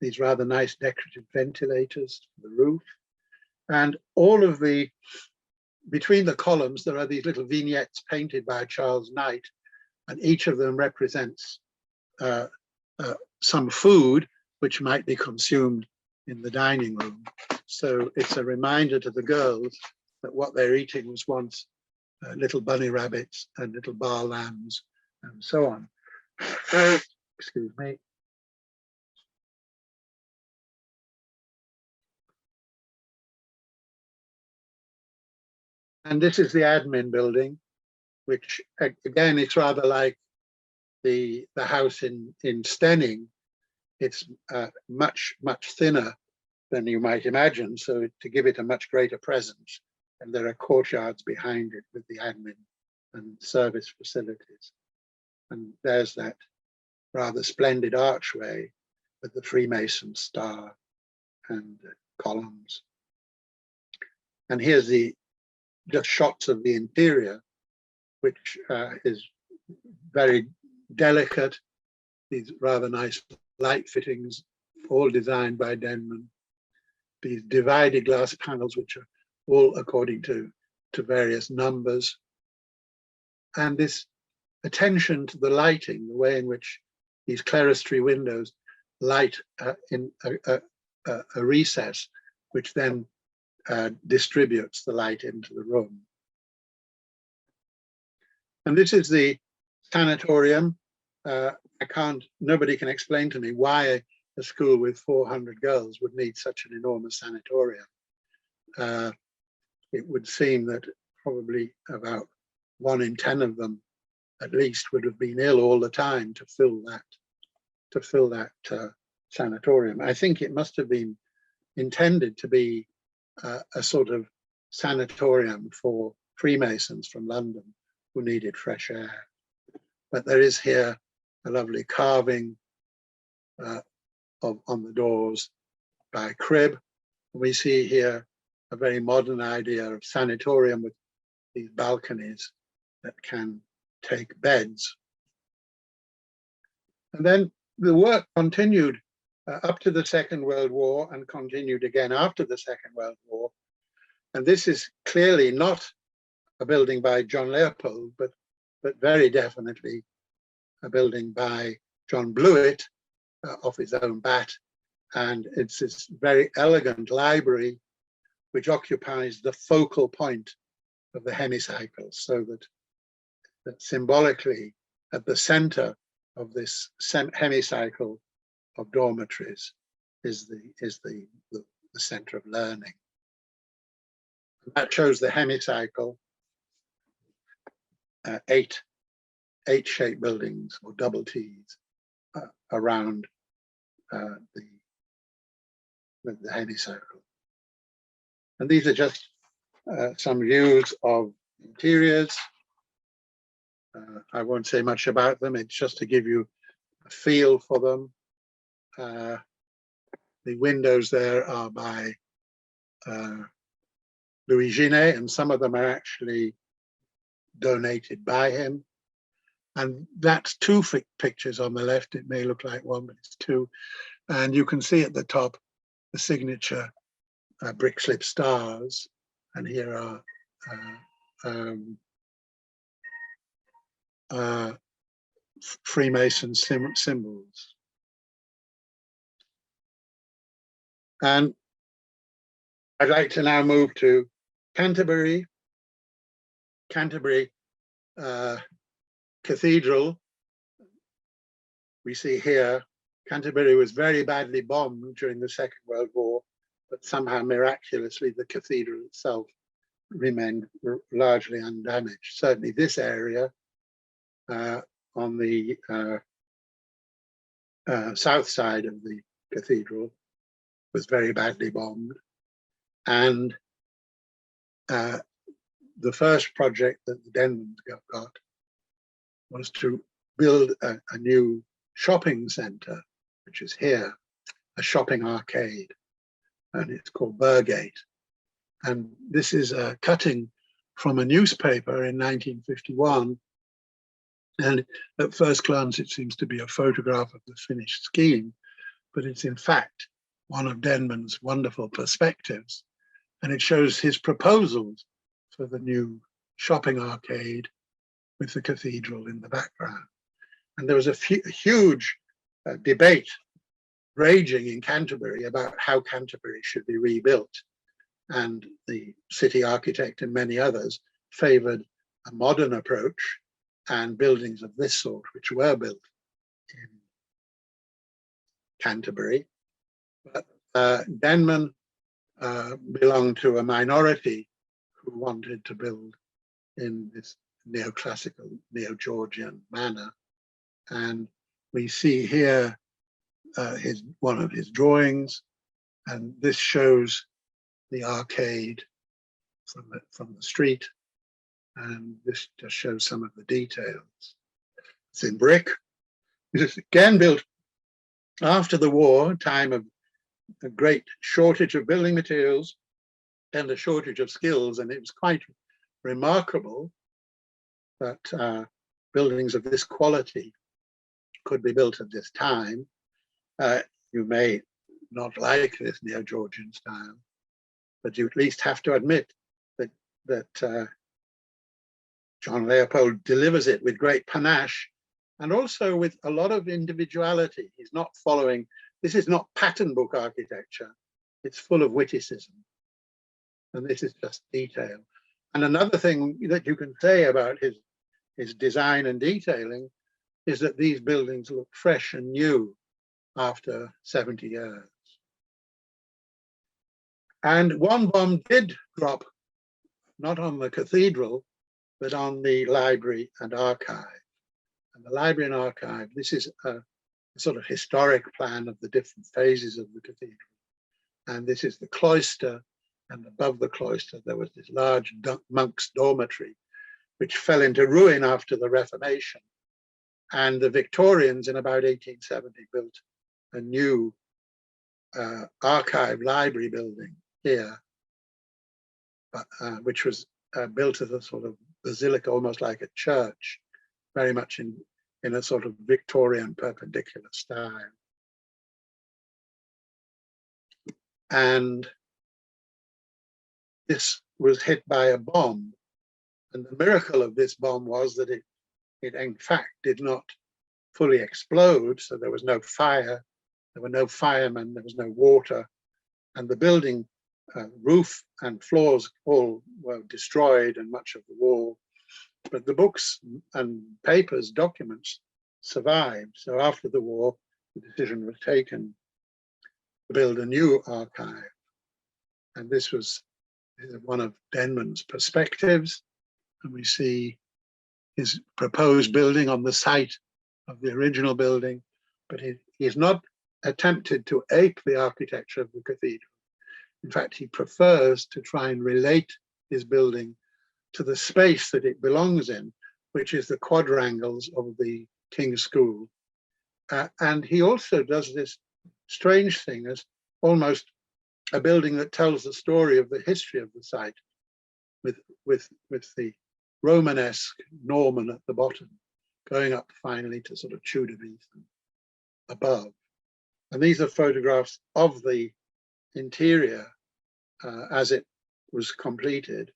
these rather nice decorative ventilators for the roof. And all of between the columns, there are these little vignettes painted by Charles Knight, and each of them represents some food which might be consumed in the dining room. So it's a reminder to the girls that what they're eating was once little bunny rabbits and little bar lambs and so on. Excuse me. And this is the admin building, which again, it's rather like the house in Stenning. It's much thinner than you might imagine, so to give it a much greater presence. And there are courtyards behind it with the admin and service facilities. And there's that rather splendid archway with the Freemason star and columns. And here's just shots of the interior, which is very delicate, these rather nice light fittings, all designed by Denman. These divided glass panels, which are all according to various numbers. And this attention to the lighting, the way in which these clerestory windows light in a recess, which then distributes the light into the room. And this is the sanatorium. Nobody can explain to me why a school with 400 girls would need such an enormous sanatorium. It would seem that probably about 1 in 10 of them at least would have been ill all the time to fill that sanatorium. I think it must have been intended to be a sort of sanatorium for Freemasons from London who needed fresh air. But there is here a lovely carving on the doors by Cribb. We see here a very modern idea of sanatorium with these balconies that can take beds. And then the work continued up to the Second World War and continued again after the Second World War. And this is clearly not a building by John-Leopold, but very definitely a building by John-Bluett off his own bat. And it's this very elegant library which occupies the focal point of the hemicycle, so that symbolically at the center of this hemicycle of dormitories is the center of learning. And that shows the hemicycle, 8 shaped buildings or double T's around the hemicycle. And these are just some views of interiors. I won't say much about them. It's just to give you a feel for them. The windows there are by Louis Jeanette, and some of them are actually donated by him. And that's 2 pictures on the left. It may look like 1, but it's 2. And you can see at the top the signature brick slip stars. And here are Freemason symbols. And I'd like to now move to Canterbury. Canterbury Cathedral. We see here, Canterbury was very badly bombed during the Second World War, but somehow miraculously the cathedral itself remained largely undamaged. Certainly this area on the south side of the cathedral was very badly bombed. And the first project that the Denmans got was to build a new shopping centre, which is here, a shopping arcade, and it's called Burgate. And this is a cutting from a newspaper in 1951. And at first glance, it seems to be a photograph of the finished scheme, but it's in fact one of Denman's wonderful perspectives. And it shows his proposals for the new shopping arcade with the cathedral in the background. And there was a huge debate raging in Canterbury about how Canterbury should be rebuilt. And the city architect and many others favoured a modern approach and buildings of this sort, which were built in Canterbury. But Denman belonged to a minority who wanted to build in this neoclassical, neo-Georgian manner. And we see here one of his drawings, and this shows the arcade from the street, and this just shows some of the details. It's in brick. It is again built after the war, time of a great shortage of building materials and a shortage of skills, and it was quite remarkable that buildings of this quality could be built at this time. You may not like this neo-Georgian style, but you at least have to admit that John-Leopold delivers it with great panache and also with a lot of individuality. He's not following, this is not pattern book architecture, it's full of witticism. And this is just detail. And another thing that you can say about his design and detailing is that these buildings look fresh and new after 70 years. And one bomb did drop, not on the cathedral, but on the library and archive. And the library and archive, this is a sort of historic plan of the different phases of the cathedral. And this is the cloister, and above the cloister there was this large monk's dormitory, which fell into ruin after the Reformation. And the Victorians in about 1870 built a new archive library building here, which was built as a sort of basilica, almost like a church, very much in a sort of Victorian perpendicular style. And this was hit by a bomb. And the miracle of this bomb was that it in fact did not fully explode. So there was no fire, there were no firemen, there was no water. And the building roof and floors all were destroyed and much of the wall. But the books and papers, documents survived. So after the war, the decision was taken to build a new archive. And this is one of Denman's perspectives. And we see his proposed building on the site of the original building, but he has not attempted to ape the architecture of the cathedral. In fact, he prefers to try and relate his building to the space that it belongs in, which is the quadrangles of the King's School. And he also does this strange thing as almost a building that tells the story of the history of the site, with the Romanesque Norman at the bottom, going up finally to sort of Tudor above. And these are photographs of the interior as it was completed.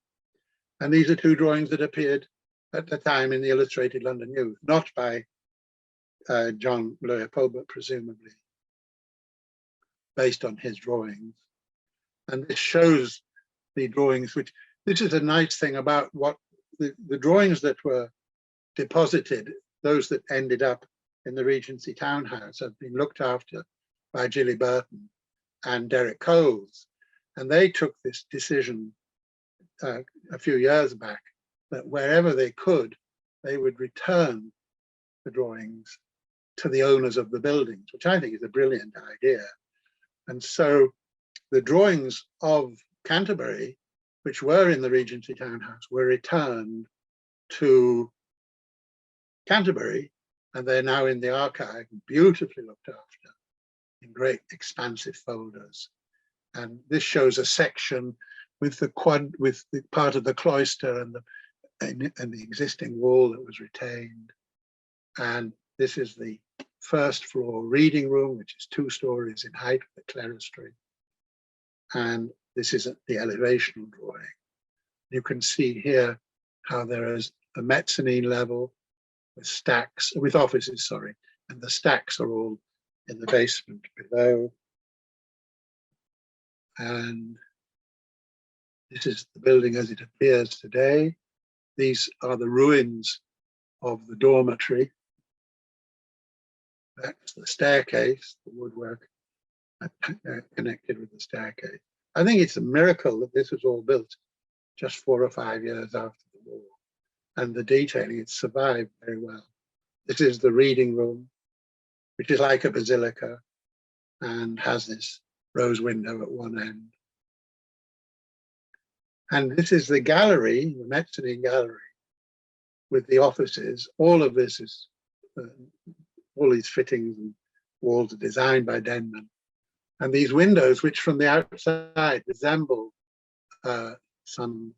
And these are two drawings that appeared at the time in the Illustrated London News, not by John-Leopold, but presumably based on his drawings. And this shows the drawings, which this is a nice thing about what the drawings that were deposited, those that ended up in the Regency townhouse, have been looked after by Gilly Burton and Derek Coles. And they took this decision a few years back that wherever they could, they would return the drawings to the owners of the buildings, which I think is a brilliant idea. And so the drawings of Canterbury, which were in the Regency townhouse, were returned to Canterbury, and they're now in the archive, beautifully looked after in great expansive folders. And this shows a section with the part of the cloister and the existing wall that was retained. And this is the first floor reading room, which is 2 stories in height with the clerestory. And this is the elevational drawing. You can see here how there is a mezzanine level with stacks, with offices, sorry, and the stacks are all in the basement below. And this is the building as it appears today. These are the ruins of the dormitory. That's the staircase, the woodwork connected with the staircase. I think it's a miracle that this was all built just 4 or 5 years after the war. And the detailing, it survived very well. This is the reading room, which is like a basilica and has this rose window at one end. And this is the gallery, the mezzanine gallery, with the offices. All of this is, all these fittings and walls are designed by Denman. And these windows, which from the outside resemble some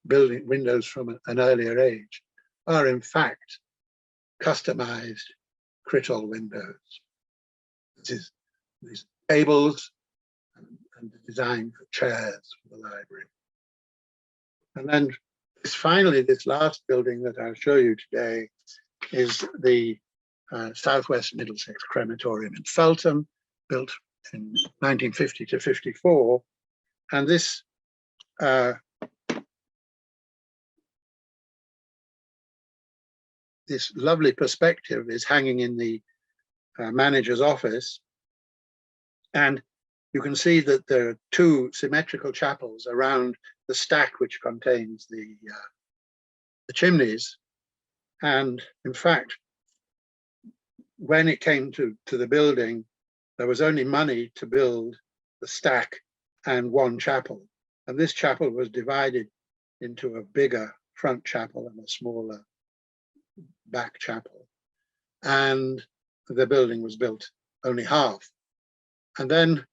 building windows from an earlier age, are in fact customized critol windows. These tables and the design for chairs for the library. And then finally, this last building that I'll show you today is the Southwest Middlesex Crematorium in Feltham, built in 1950 to 54. And this this lovely perspective is hanging in the manager's office. And you can see that there are two symmetrical chapels around the stack which contains the chimneys. And in fact, when it came to the building, there was only money to build the stack and one chapel. And this chapel was divided into a bigger front chapel and a smaller back chapel. And the building was built only half. And then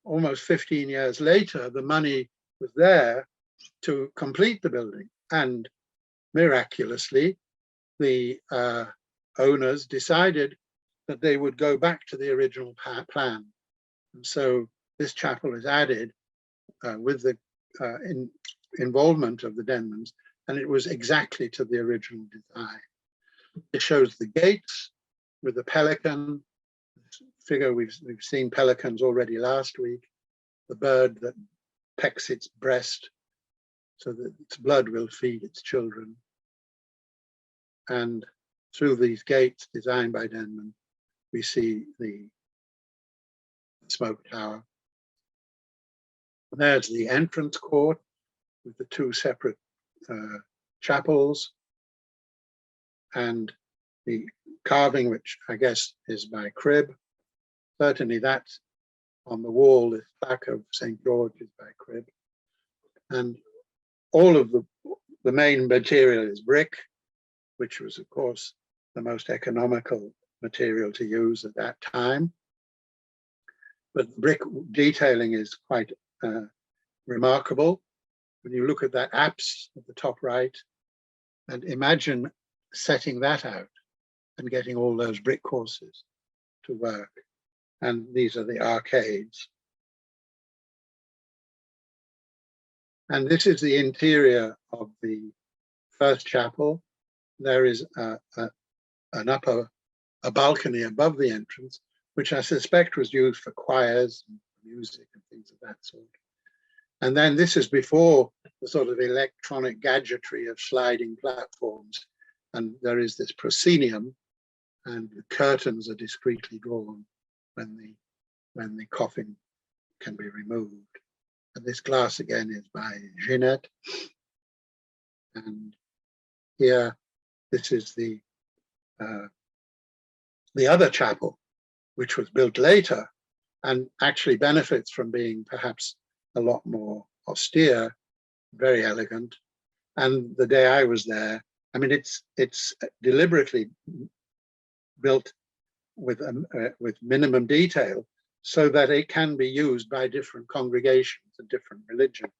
almost 15 years later, the money was there to complete the building. And miraculously, the owners decided that they would go back to the original plan. And so this chapel is added with the involvement of the Denmans, and it was exactly to the original design. It shows the gates with the pelican. This figure, we've seen pelicans already last week, the bird that pecks its breast so that its blood will feed its children. And through these gates designed by Denman, we see the smoke tower. There's the entrance court with the two separate chapels, and the carving, which I guess is by Cribb. Certainly that's on the wall, this plaque of St. George is by Cribb. And all of the main material is brick, which was, of course, the most economical material to use at that time. But brick detailing is quite remarkable. When you look at that apse at the top right, and imagine setting that out and getting all those brick courses to work. And these are the arcades. And this is the interior of the first chapel. There is a balcony above the entrance, which I suspect was used for choirs and music and things of that sort. And then this is before the sort of electronic gadgetry of sliding platforms. And there is this proscenium, and the curtains are discreetly drawn when the coffin can be removed. And this glass again is by Jeanette. And here, this is the other chapel, which was built later and actually benefits from being perhaps a lot more austere, very elegant. And the day I was there, I mean, it's deliberately built with minimum detail so that it can be used by different congregations and different religions.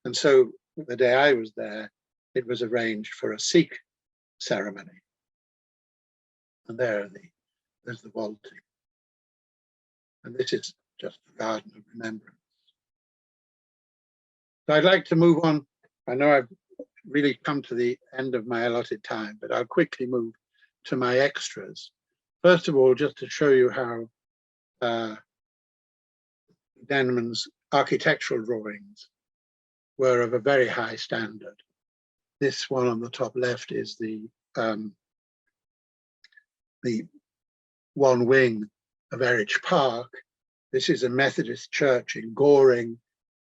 And so the day I was there, it was arranged for a Sikh ceremony. And there's the vaulting. And this is just the Garden of Remembrance. So I'd like to move on. I know I've really come to the end of my allotted time, but I'll quickly move to my extras. First of all, just to show you how Denman's architectural drawings were of a very high standard. This one on the top left is the one wing of Eridge Park. This is a Methodist church in Goring.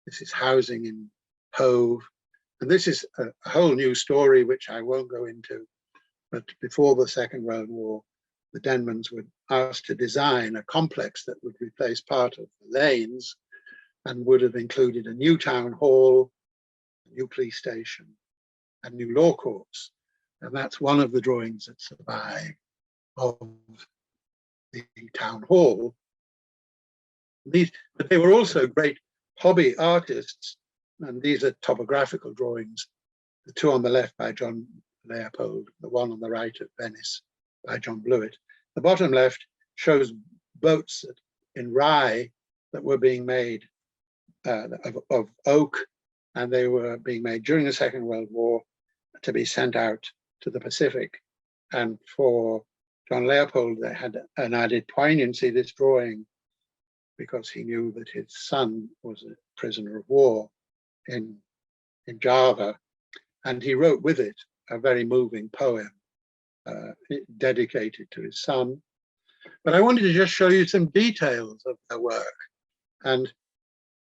This is housing in Hove. And this is a whole new story, which I won't go into. But before the Second World War, the Denmans were asked to design a complex that would replace part of the lanes and would have included a new town hall, a new police station, and new law courts. And that's one of the drawings that survive of the town hall. But they were also great hobby artists, and these are topographical drawings, the two on the left by John-Leopold, the one on the right at Venice by John-Bluett. The bottom left shows boats in Rye that were being made of oak, and they were being made during the Second World War to be sent out to the Pacific. And for John-Leopold, they had an added poignancy, this drawing, because he knew that his son was a prisoner of war in Java, and he wrote with it a very moving poem dedicated to his son. But I wanted to just show you some details of their work. And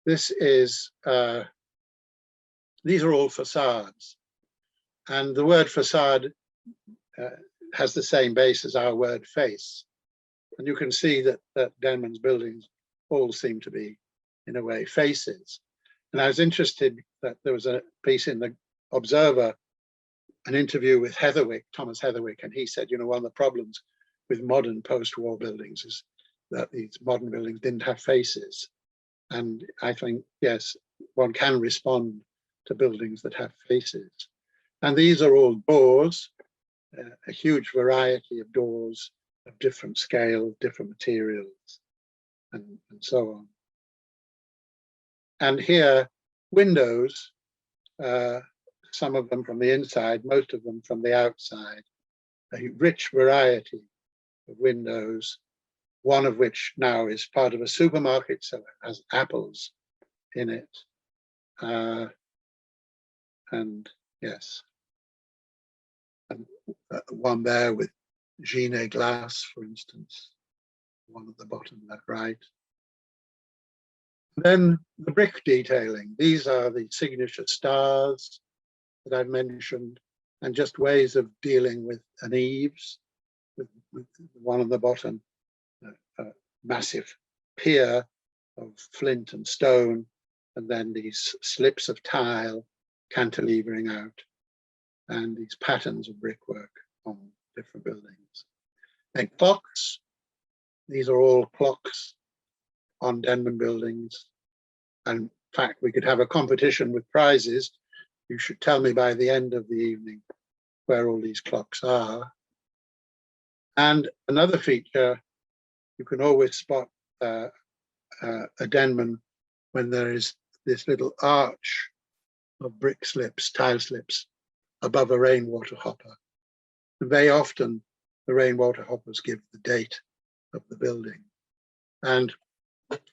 this is, these are all facades. And the word facade has the same base as our word face. And you can see that Denman's buildings all seem to be, in a way, faces. And I was interested that there was a piece in the Observer, an interview with Heatherwick, Thomas Heatherwick, and he said, you know, one of the problems with modern post-war buildings is that these modern buildings didn't have faces. And I think, yes, one can respond to buildings that have faces. And these are all doors, a huge variety of doors of different scale, different materials, and so on. And here, windows, some of them from the inside, most of them from the outside, a rich variety of windows, one of which now is part of a supermarket, so it has apples in it. And yes, and one there with Jeanette glass, for instance, one at the bottom left, right. Then the brick detailing. These are the signature stars that I've mentioned, and just ways of dealing with an eaves, with one on the bottom, a massive pier of flint and stone, and then these slips of tile cantilevering out, and these patterns of brickwork on different buildings. And clocks, these are all clocks on Denman buildings. And in fact, we could have a competition with prizes. You should tell me by the end of the evening where all these clocks are. And another feature, you can always spot a Denman when there is this little arch of brick slips, tile slips above a rainwater hopper. And very often the rainwater hoppers give the date of the building. And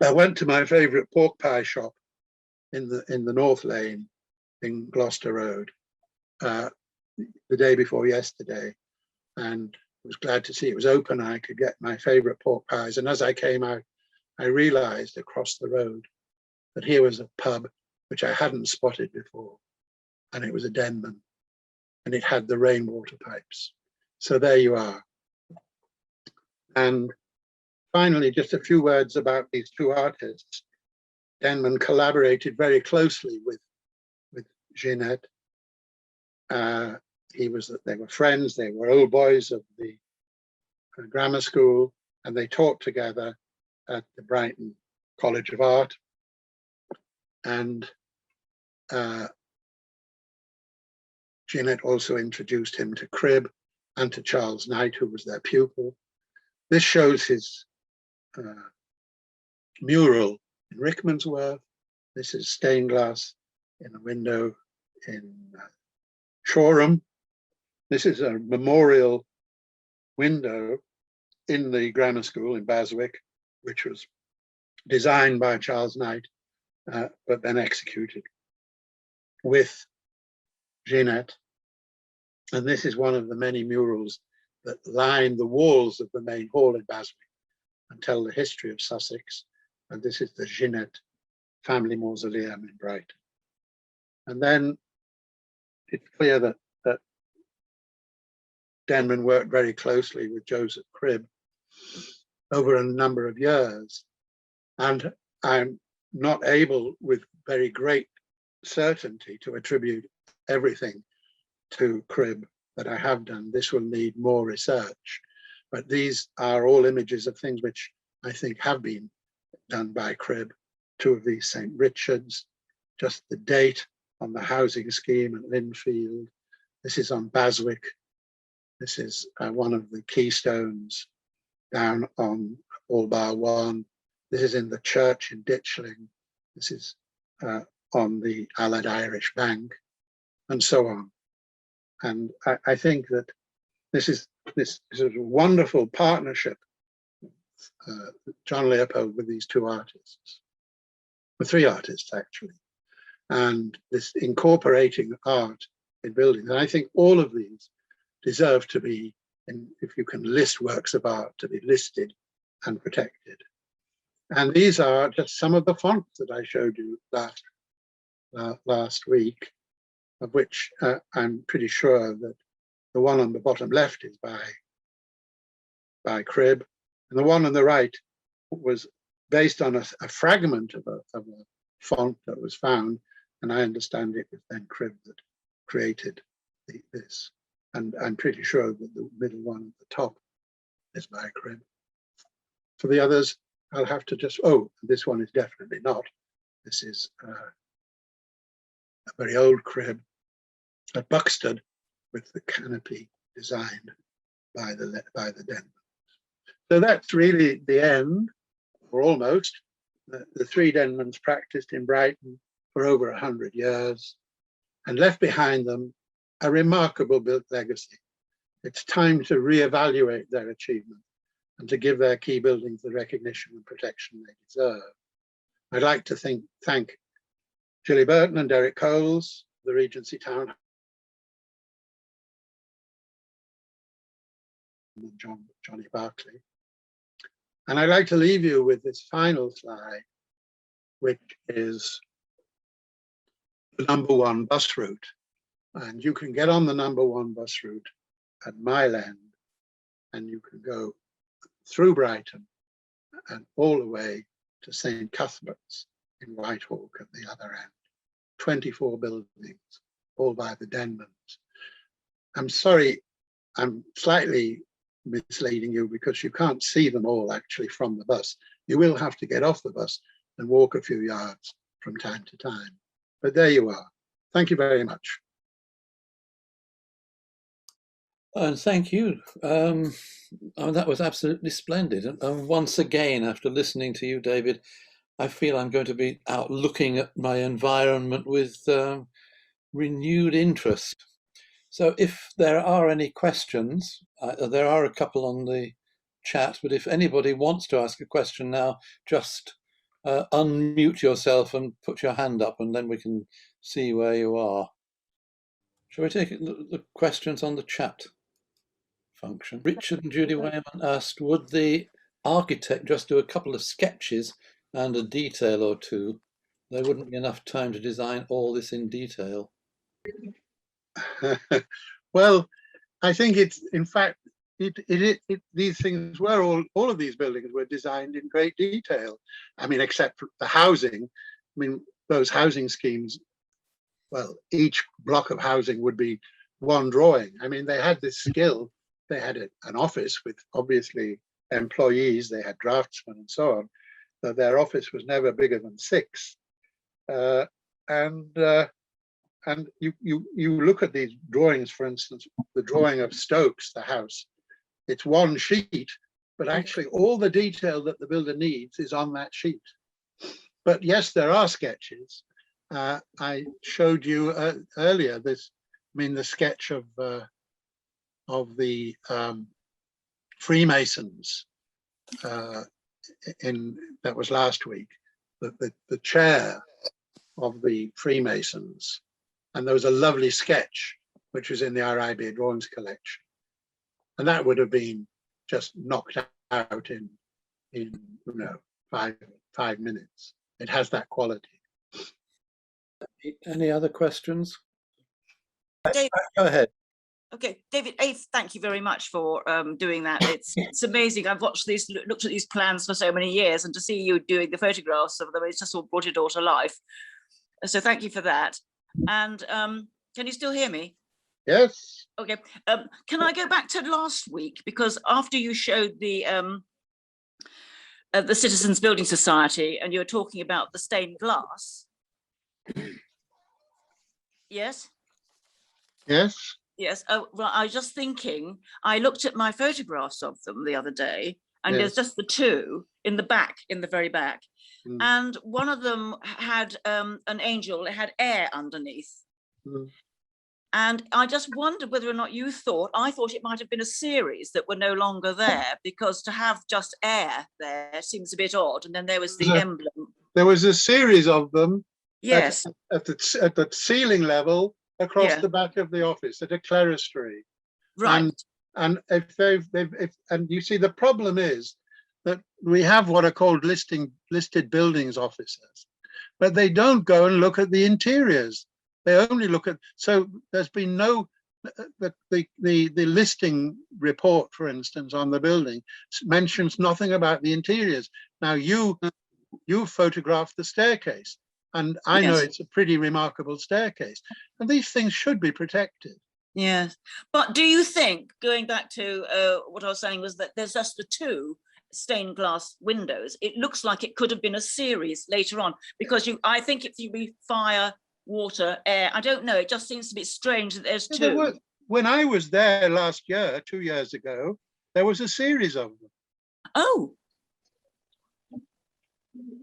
I went to my favorite pork pie shop in the North Lane in Gloucester Road the day before yesterday, and was glad to see it was open. I could get my favorite pork pies. And as I came out, I realized across the road that here was a pub which I hadn't spotted before, and it was a Denman, and it had the rainwater pipes. So there you are. And finally, just a few words about these two artists. Denman collaborated very closely with Jeanette. They were friends, they were old boys of the grammar school, and they taught together at the Brighton College of Art. And Jeanette also introduced him to Cribb and to Charles Knight, who was their pupil. This shows his mural in Rickmansworth. This is stained glass in a window in Shoreham. This is a memorial window in the grammar school in Baswick, which was designed by Charles Knight, but then executed with Jeanette. And this is one of the many murals that line the walls of the main hall in Baswick and tell the history of Sussex. And this is the Jeanette family mausoleum in Brighton. And then it's clear that Denman worked very closely with Joseph Cribb over a number of years. And I'm not able with very great certainty to attribute everything to Cribb that I have done. This will need more research, but these are all images of things which I think have been done by Cribb. Two of these, St. Richard's, just the date on the housing scheme at Linfield. This is on Baswick. This is one of the keystones down on all bar one. This is in the church in Ditchling. This is on the Allied Irish Bank, and so on. And I think that this is a wonderful partnership, John-Leopold with these two artists, with three artists actually, and this incorporating art in buildings. And I think all of these deserve to be, if you can list works of art, to be listed and protected. And these are just some of the fonts that I showed you last week, of which I'm pretty sure that the one on the bottom left is by Cribb, and the one on the right was based on a fragment of a font that was found, and I understand it was then Cribb that created this. And I'm pretty sure that the middle one at the top is by Cribb. For the others, I'll have to just, oh, this one is definitely not. This is a very old Cribb at Buxted with the canopy designed by the Denmans. So that's really the end, or almost. The three Denmans practiced in Brighton for over 100 years and left behind them a remarkable built legacy. It's time to reevaluate their achievement and to give their key buildings the recognition and protection they deserve. I'd like to thank Gilly Burton and Derek Coles, the Regency Town Hall, and Johnny Barclay. And I'd like to leave you with this final slide, which is the #1 bus route. And you can get on the #1 bus route at Mile End, and you can go through Brighton and all the way to St. Cuthbert's in Whitehawk at the other end. 24 buildings, all by the Denmans. I'm sorry, I'm slightly misleading you because you can't see them all actually from the bus. You will have to get off the bus and walk a few yards from time to time. But there you are. Thank you very much. And thank you. That was absolutely splendid. And once again, after listening to you, David, I feel I'm going to be out looking at my environment with renewed interest. So if there are any questions, there are a couple on the chat, but if anybody wants to ask a question now, just unmute yourself and put your hand up, and then we can see where you are. Shall we take the questions on the chat function? Richard and Judy Wayman asked, would the architect just do a couple of sketches and a detail or two? There wouldn't be enough time to design all this in detail. Well, I think it's, in fact, these things were all of these buildings were designed in great detail. I mean, except for the housing. I mean, those housing schemes, well, each block of housing would be one drawing. I mean, they had this skill. They had an office with obviously employees. They had draftsmen and so on. So their office was never bigger than 6. And you look at these drawings, for instance, the drawing of Stokes, the house. It's one sheet, but actually all the detail that the builder needs is on that sheet. But yes, there are sketches. I showed you earlier this. I mean, the sketch of the Freemasons that was last week. The chair of the Freemasons. And there was a lovely sketch, which was in the RIB drawings collection. And that would have been just knocked out in you know, five minutes. It has that quality. Any other questions? David, go ahead. Okay, David, thank you very much for doing that. It's amazing. I've looked at these plans for so many years, and to see you doing the photographs of them, it's just all brought it all to life. So thank you for that. And can you still hear me? Yes. Okay. Can I go back to last week? Because after you showed the Citizens Building Society, and you were talking about the stained glass. Yes? Yes. Yes. Oh, well, I was just thinking, I looked at my photographs of them the other day, and Yes. there's just the two in the back, in the very back. Mm. And one of them had an angel, it had air underneath. Mm. And I just wondered whether or not you thought, I thought it might have been a series that were no longer there, because to have just air there seems a bit odd. And then there was the emblem. There was a series of them. Yes. At the ceiling level across the back of the office at a clerestory. Right. And and you see, the problem is that we have what are called listed buildings officers, but they don't go and look at the interiors. They only look at, so there's been no, the listing report, for instance, on the building mentions nothing about the interiors. Now you photographed the staircase, and I know it's a pretty remarkable staircase, and these things should be protected. Yes, but do you think, going back to what I was saying, was that there's just the two stained glass windows? It looks like it could have been a series later on, because I think if you be fire, water, air, I don't know, it just seems a bit strange that there's two. When I was there last year, 2 years ago, there was a series of them. Oh,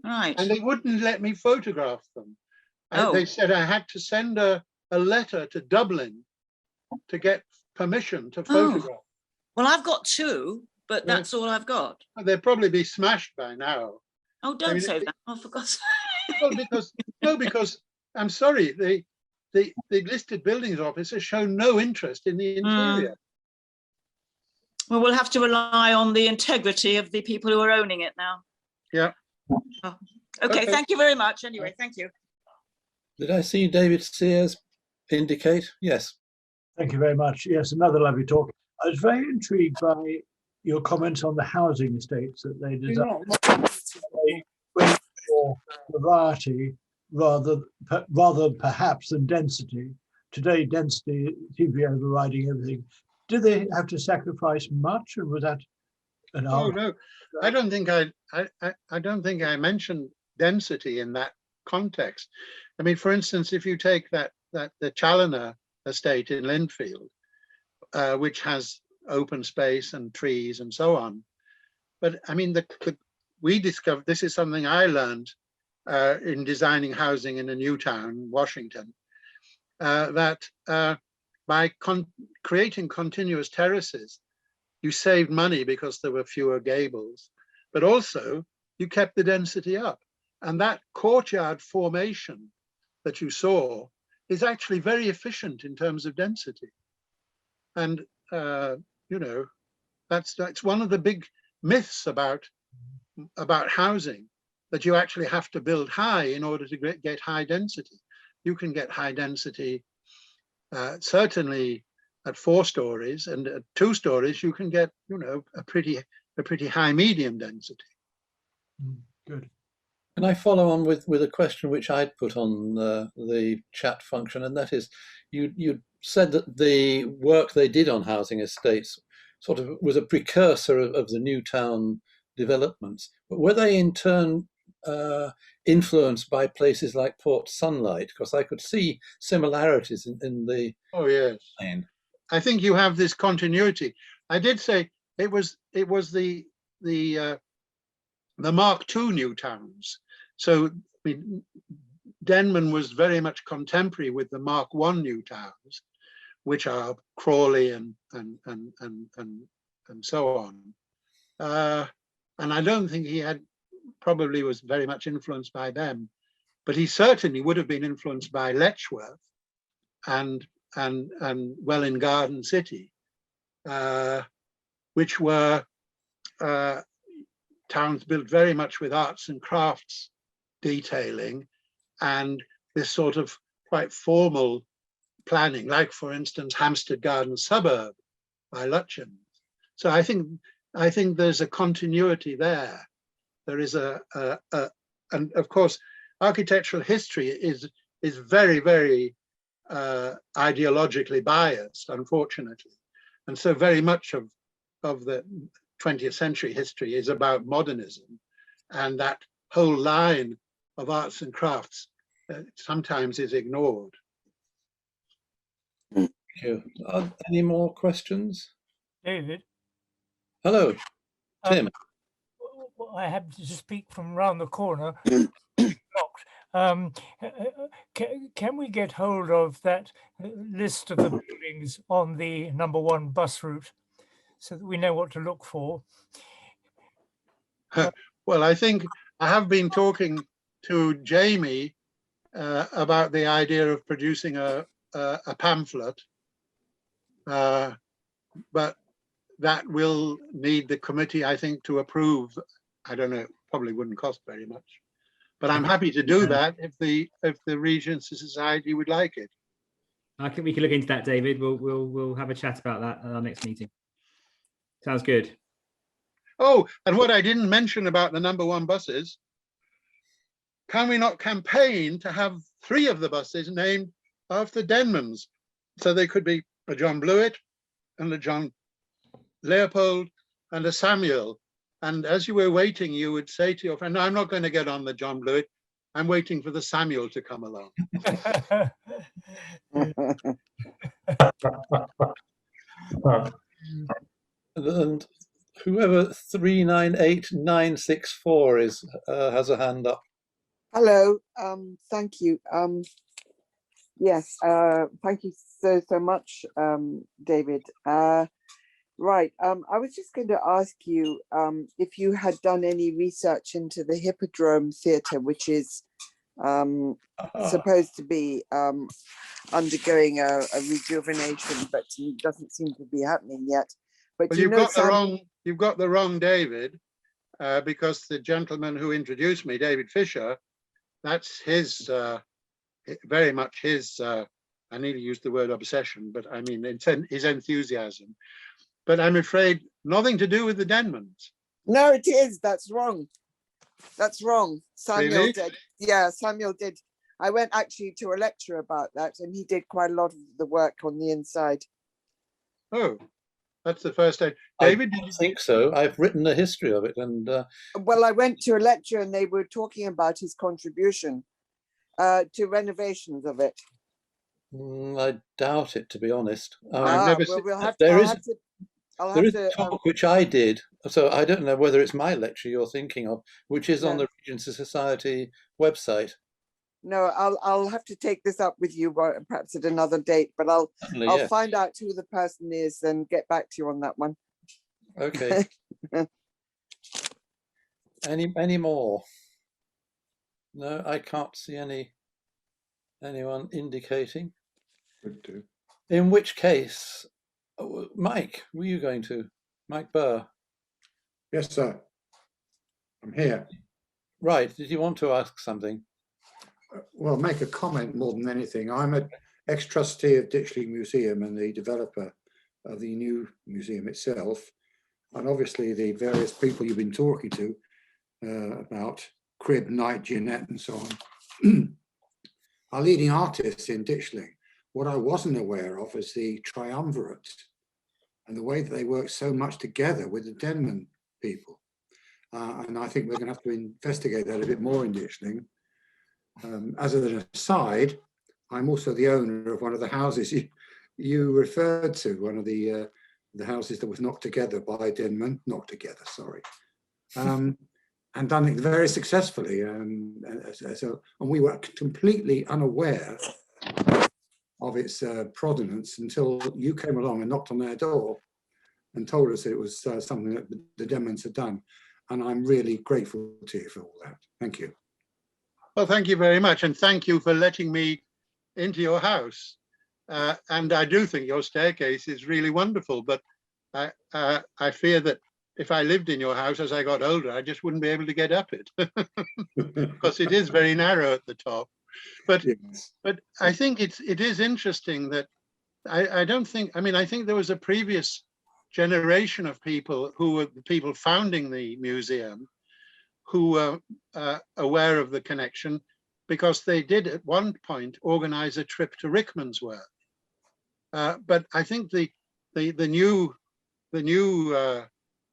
right. And they wouldn't let me photograph them. Oh. They said I had to send a letter to Dublin to get permission to photograph. Well, I've got two, but that's all I've got. They'll probably be smashed by now. Oh, don't say that. Oh, for God's sake. Well, because I'm sorry, the listed buildings office has shown no interest in the interior. Well, we'll have to rely on the integrity of the people who are owning it now. Yeah. Oh. Okay, thank you very much. Anyway, thank you. Did I see David Sears indicate? Yes. Thank you very much. Yes, another lovely talk. I was very intrigued by your comments on the housing estates that they design. They went for variety rather perhaps than density. Today, density seems to be overriding everything. Did they have to sacrifice much, and was that an argument? No, I don't think I mentioned density in that context. I mean, for instance, if you take the Challoner estate in Lindfield, which has open space and trees and so on. But I mean, we discovered, this is something I learned in designing housing in a new town, Washington, that by creating continuous terraces, you saved money because there were fewer gables, but also you kept the density up. And that courtyard formation that you saw is actually very efficient in terms of density. And, you know, that's one of the big myths about housing, that you actually have to build high in order to get high density. You can get high density, certainly at 4 stories, and at 2 stories, you can get, you know, a pretty high medium density. Good. Can I follow on with a question which I'd put on the chat function, and that is, you said that the work they did on housing estates sort of was a precursor of the new town developments, but were they in turn influenced by places like Port Sunlight? Because I could see similarities in the. Oh yes, I think you have this continuity. I did say it was the Mark II new towns. So I mean, Denman was very much contemporary with the Mark I new towns, which are Crawley and so on. And I don't think he probably was very much influenced by them, but he certainly would have been influenced by Letchworth and Welwyn Garden City, which were towns built very much with arts and crafts detailing and this sort of quite formal planning, like for instance Hampstead Garden Suburb by Lutyens. So I think there's a continuity there. There is and of course architectural history is very, very ideologically biased, unfortunately, and so very much of the 20th century history is about modernism, and that whole line of arts and crafts sometimes is ignored. Thank you. Any more questions? David? Hello, Tim. I happen to speak from round the corner. Can we get hold of that list of the buildings on the #1 bus route so that we know what to look for? Well, I think I have been talking to Jamie about the idea of producing a pamphlet, but that will need the committee, I think, to approve. I don't know, probably wouldn't cost very much, but I'm happy to do that if the Regency Society would like it. We can look into that, David. We'll have a chat about that at our next meeting. Sounds good. Oh, and what I didn't mention about the #1 buses, can we not campaign to have 3 of the buses named after Denmans? So they could be a John-Bluett and a John-Leopold and a Samuel. And as you were waiting, you would say to your friend, no, I'm not going to get on the John-Bluett. I'm waiting for the Samuel to come along. And whoever 398964 is has a hand up. Hello, thank you. Yes, thank you so much, David. Right, I was just going to ask you if you had done any research into the Hippodrome Theatre, which is supposed to be undergoing a rejuvenation, but it doesn't seem to be happening yet. But well, you've got the wrong David, because the gentleman who introduced me, David Fisher, that's his very much his. I need to use the word obsession, but I mean his enthusiasm. But I'm afraid nothing to do with the Denmans. No, it is. That's wrong. That's wrong. Samuel Really? did. Yeah, Samuel did. I went actually to a lecture about that, and he did quite a lot of the work on the inside. Oh, that's the first time. David, I think so. I've written a history of it, and Well, I went to a lecture, and they were talking about his contribution to renovations of it. I doubt it, to be honest. never Well, seen- we'll have there I'll is- have to. I'll There have is a to. talk which I did, so I don't know whether it's my lecture you're thinking of, which is on No. the Regency Society website. No, I'll have to take this up with you perhaps at another date, but I'll Certainly, I'll yes. find out who the person is and get back to you on that one. Okay. Any more? No, I can't see anyone indicating. Would do. In which case, Mike, were you going to? Mike Burr. Yes, sir. I'm here. Right. Did you want to ask something? Well, make a comment more than anything. I'm an ex-trustee of Ditchley Museum and the developer of the new museum itself. And obviously the various people you've been talking to about Crib, Knight, Jeanette and so on are leading artists in Ditchley. What I wasn't aware of is the triumvirate and the way that they work so much together with the Denman people. And I think we're going to have to investigate that a bit more in Ditchling. As an aside, I'm also the owner of one of the houses you referred to, one of the houses that was knocked together by Denman, sorry, and done it very successfully. And we were completely unaware of its provenance until you came along and knocked on their door and told us that it was something that the Denmans had done. And I'm really grateful to you for all that. Thank you. well, thank you very much, and thank you for letting me into your house. And I do think your staircase is really wonderful, but I fear that if I lived in your house as I got older, I just wouldn't be able to get up it because it is very narrow at the top. But Yes. but I think it is interesting that I don't think, I mean, I think there was a previous generation of people who were the people founding the museum who were aware of the connection, because they did at one point organize a trip to Rickmansworth. But I think the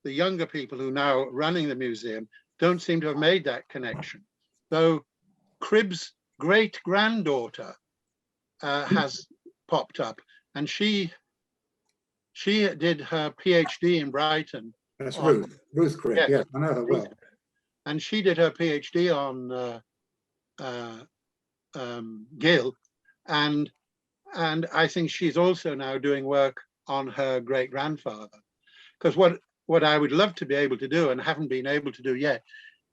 younger people who now running the museum don't seem to have made that connection. Though Cribb's great granddaughter has popped up, and she did her PhD in Brighton. That's on- Ruth Cribb. Yes. Yeah, I know her well. and she did her PhD on Gill, and I think she's also now doing work on her great grandfather. Because what I would love to be able to do and haven't been able to do yet,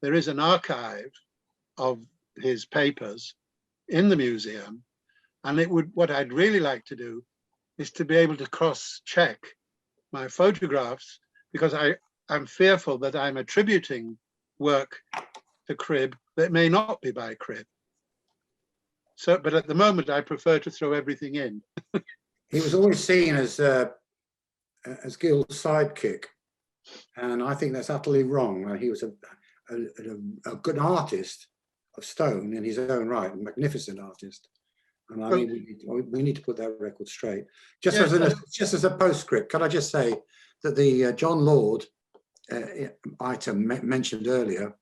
there is an archive of his papers in the museum, and what I'd really like to do is to be able to cross-check my photographs, because I'm fearful that I'm attributing work to Cribb that may not be by Cribb. So, but at the moment, I prefer to throw everything in. He was always seen as Gill's sidekick, and I think that's utterly wrong. He was a good artist of stone in his own right, a magnificent artist. And I mean, we need to put that record straight. Just as a postscript, can I just say that the John Lord item mentioned earlier,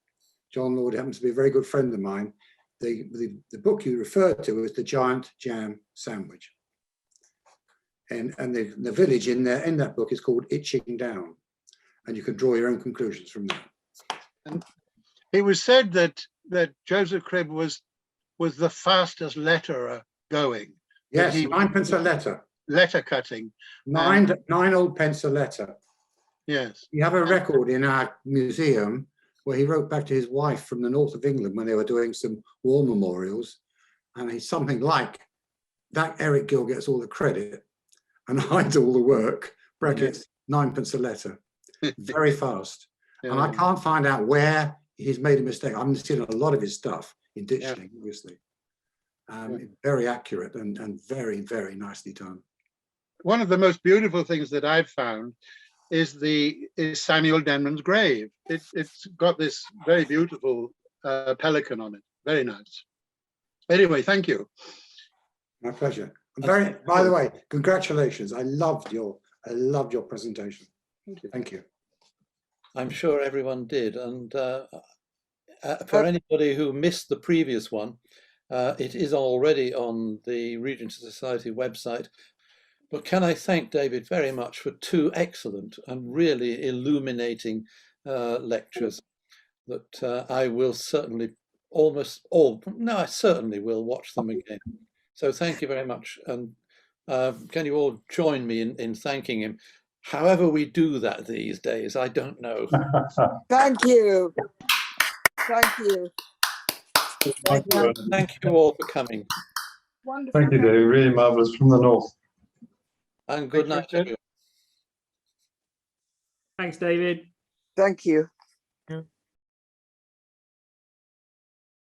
John Lord happens to be a very good friend of mine. The book you referred to is The Giant Jam Sandwich. And the village in that book is called Itching Down. And you can draw your own conclusions from that. And it was said that Joseph Cribb was the fastest letterer going. Yes, 9p a letter. Letter cutting. Nine old pence a letter. Yes. We have a record in our museum where he wrote back to his wife from the north of England when they were doing some war memorials. And he's something like, that Eric Gill gets all the credit and I do all the work, brackets, 9p a letter. Very fast. Yeah. And I can't find out where he's made a mistake. I'm seeing a lot of his stuff in Ditchling, obviously. Very accurate and very, very nicely done. One of the most beautiful things that I've found is Samuel Denman's grave. It's got this very beautiful pelican on it. Very nice. Anyway, thank you. My pleasure. By the way, congratulations. I loved your presentation. Thank you. I'm sure everyone did. And for anybody who missed the previous one, it is already on the Regency Society website. But can I thank David very much for two excellent and really illuminating lectures that I will certainly I certainly will watch them again. So thank you very much. And can you all join me in thanking him? However we do that these days, I don't know. Thank you. Thank you. Thank you all for coming. Wonderful. Thank you, Dave. Really marvellous from the north. And good night, everyone. Thanks, David. Thank you.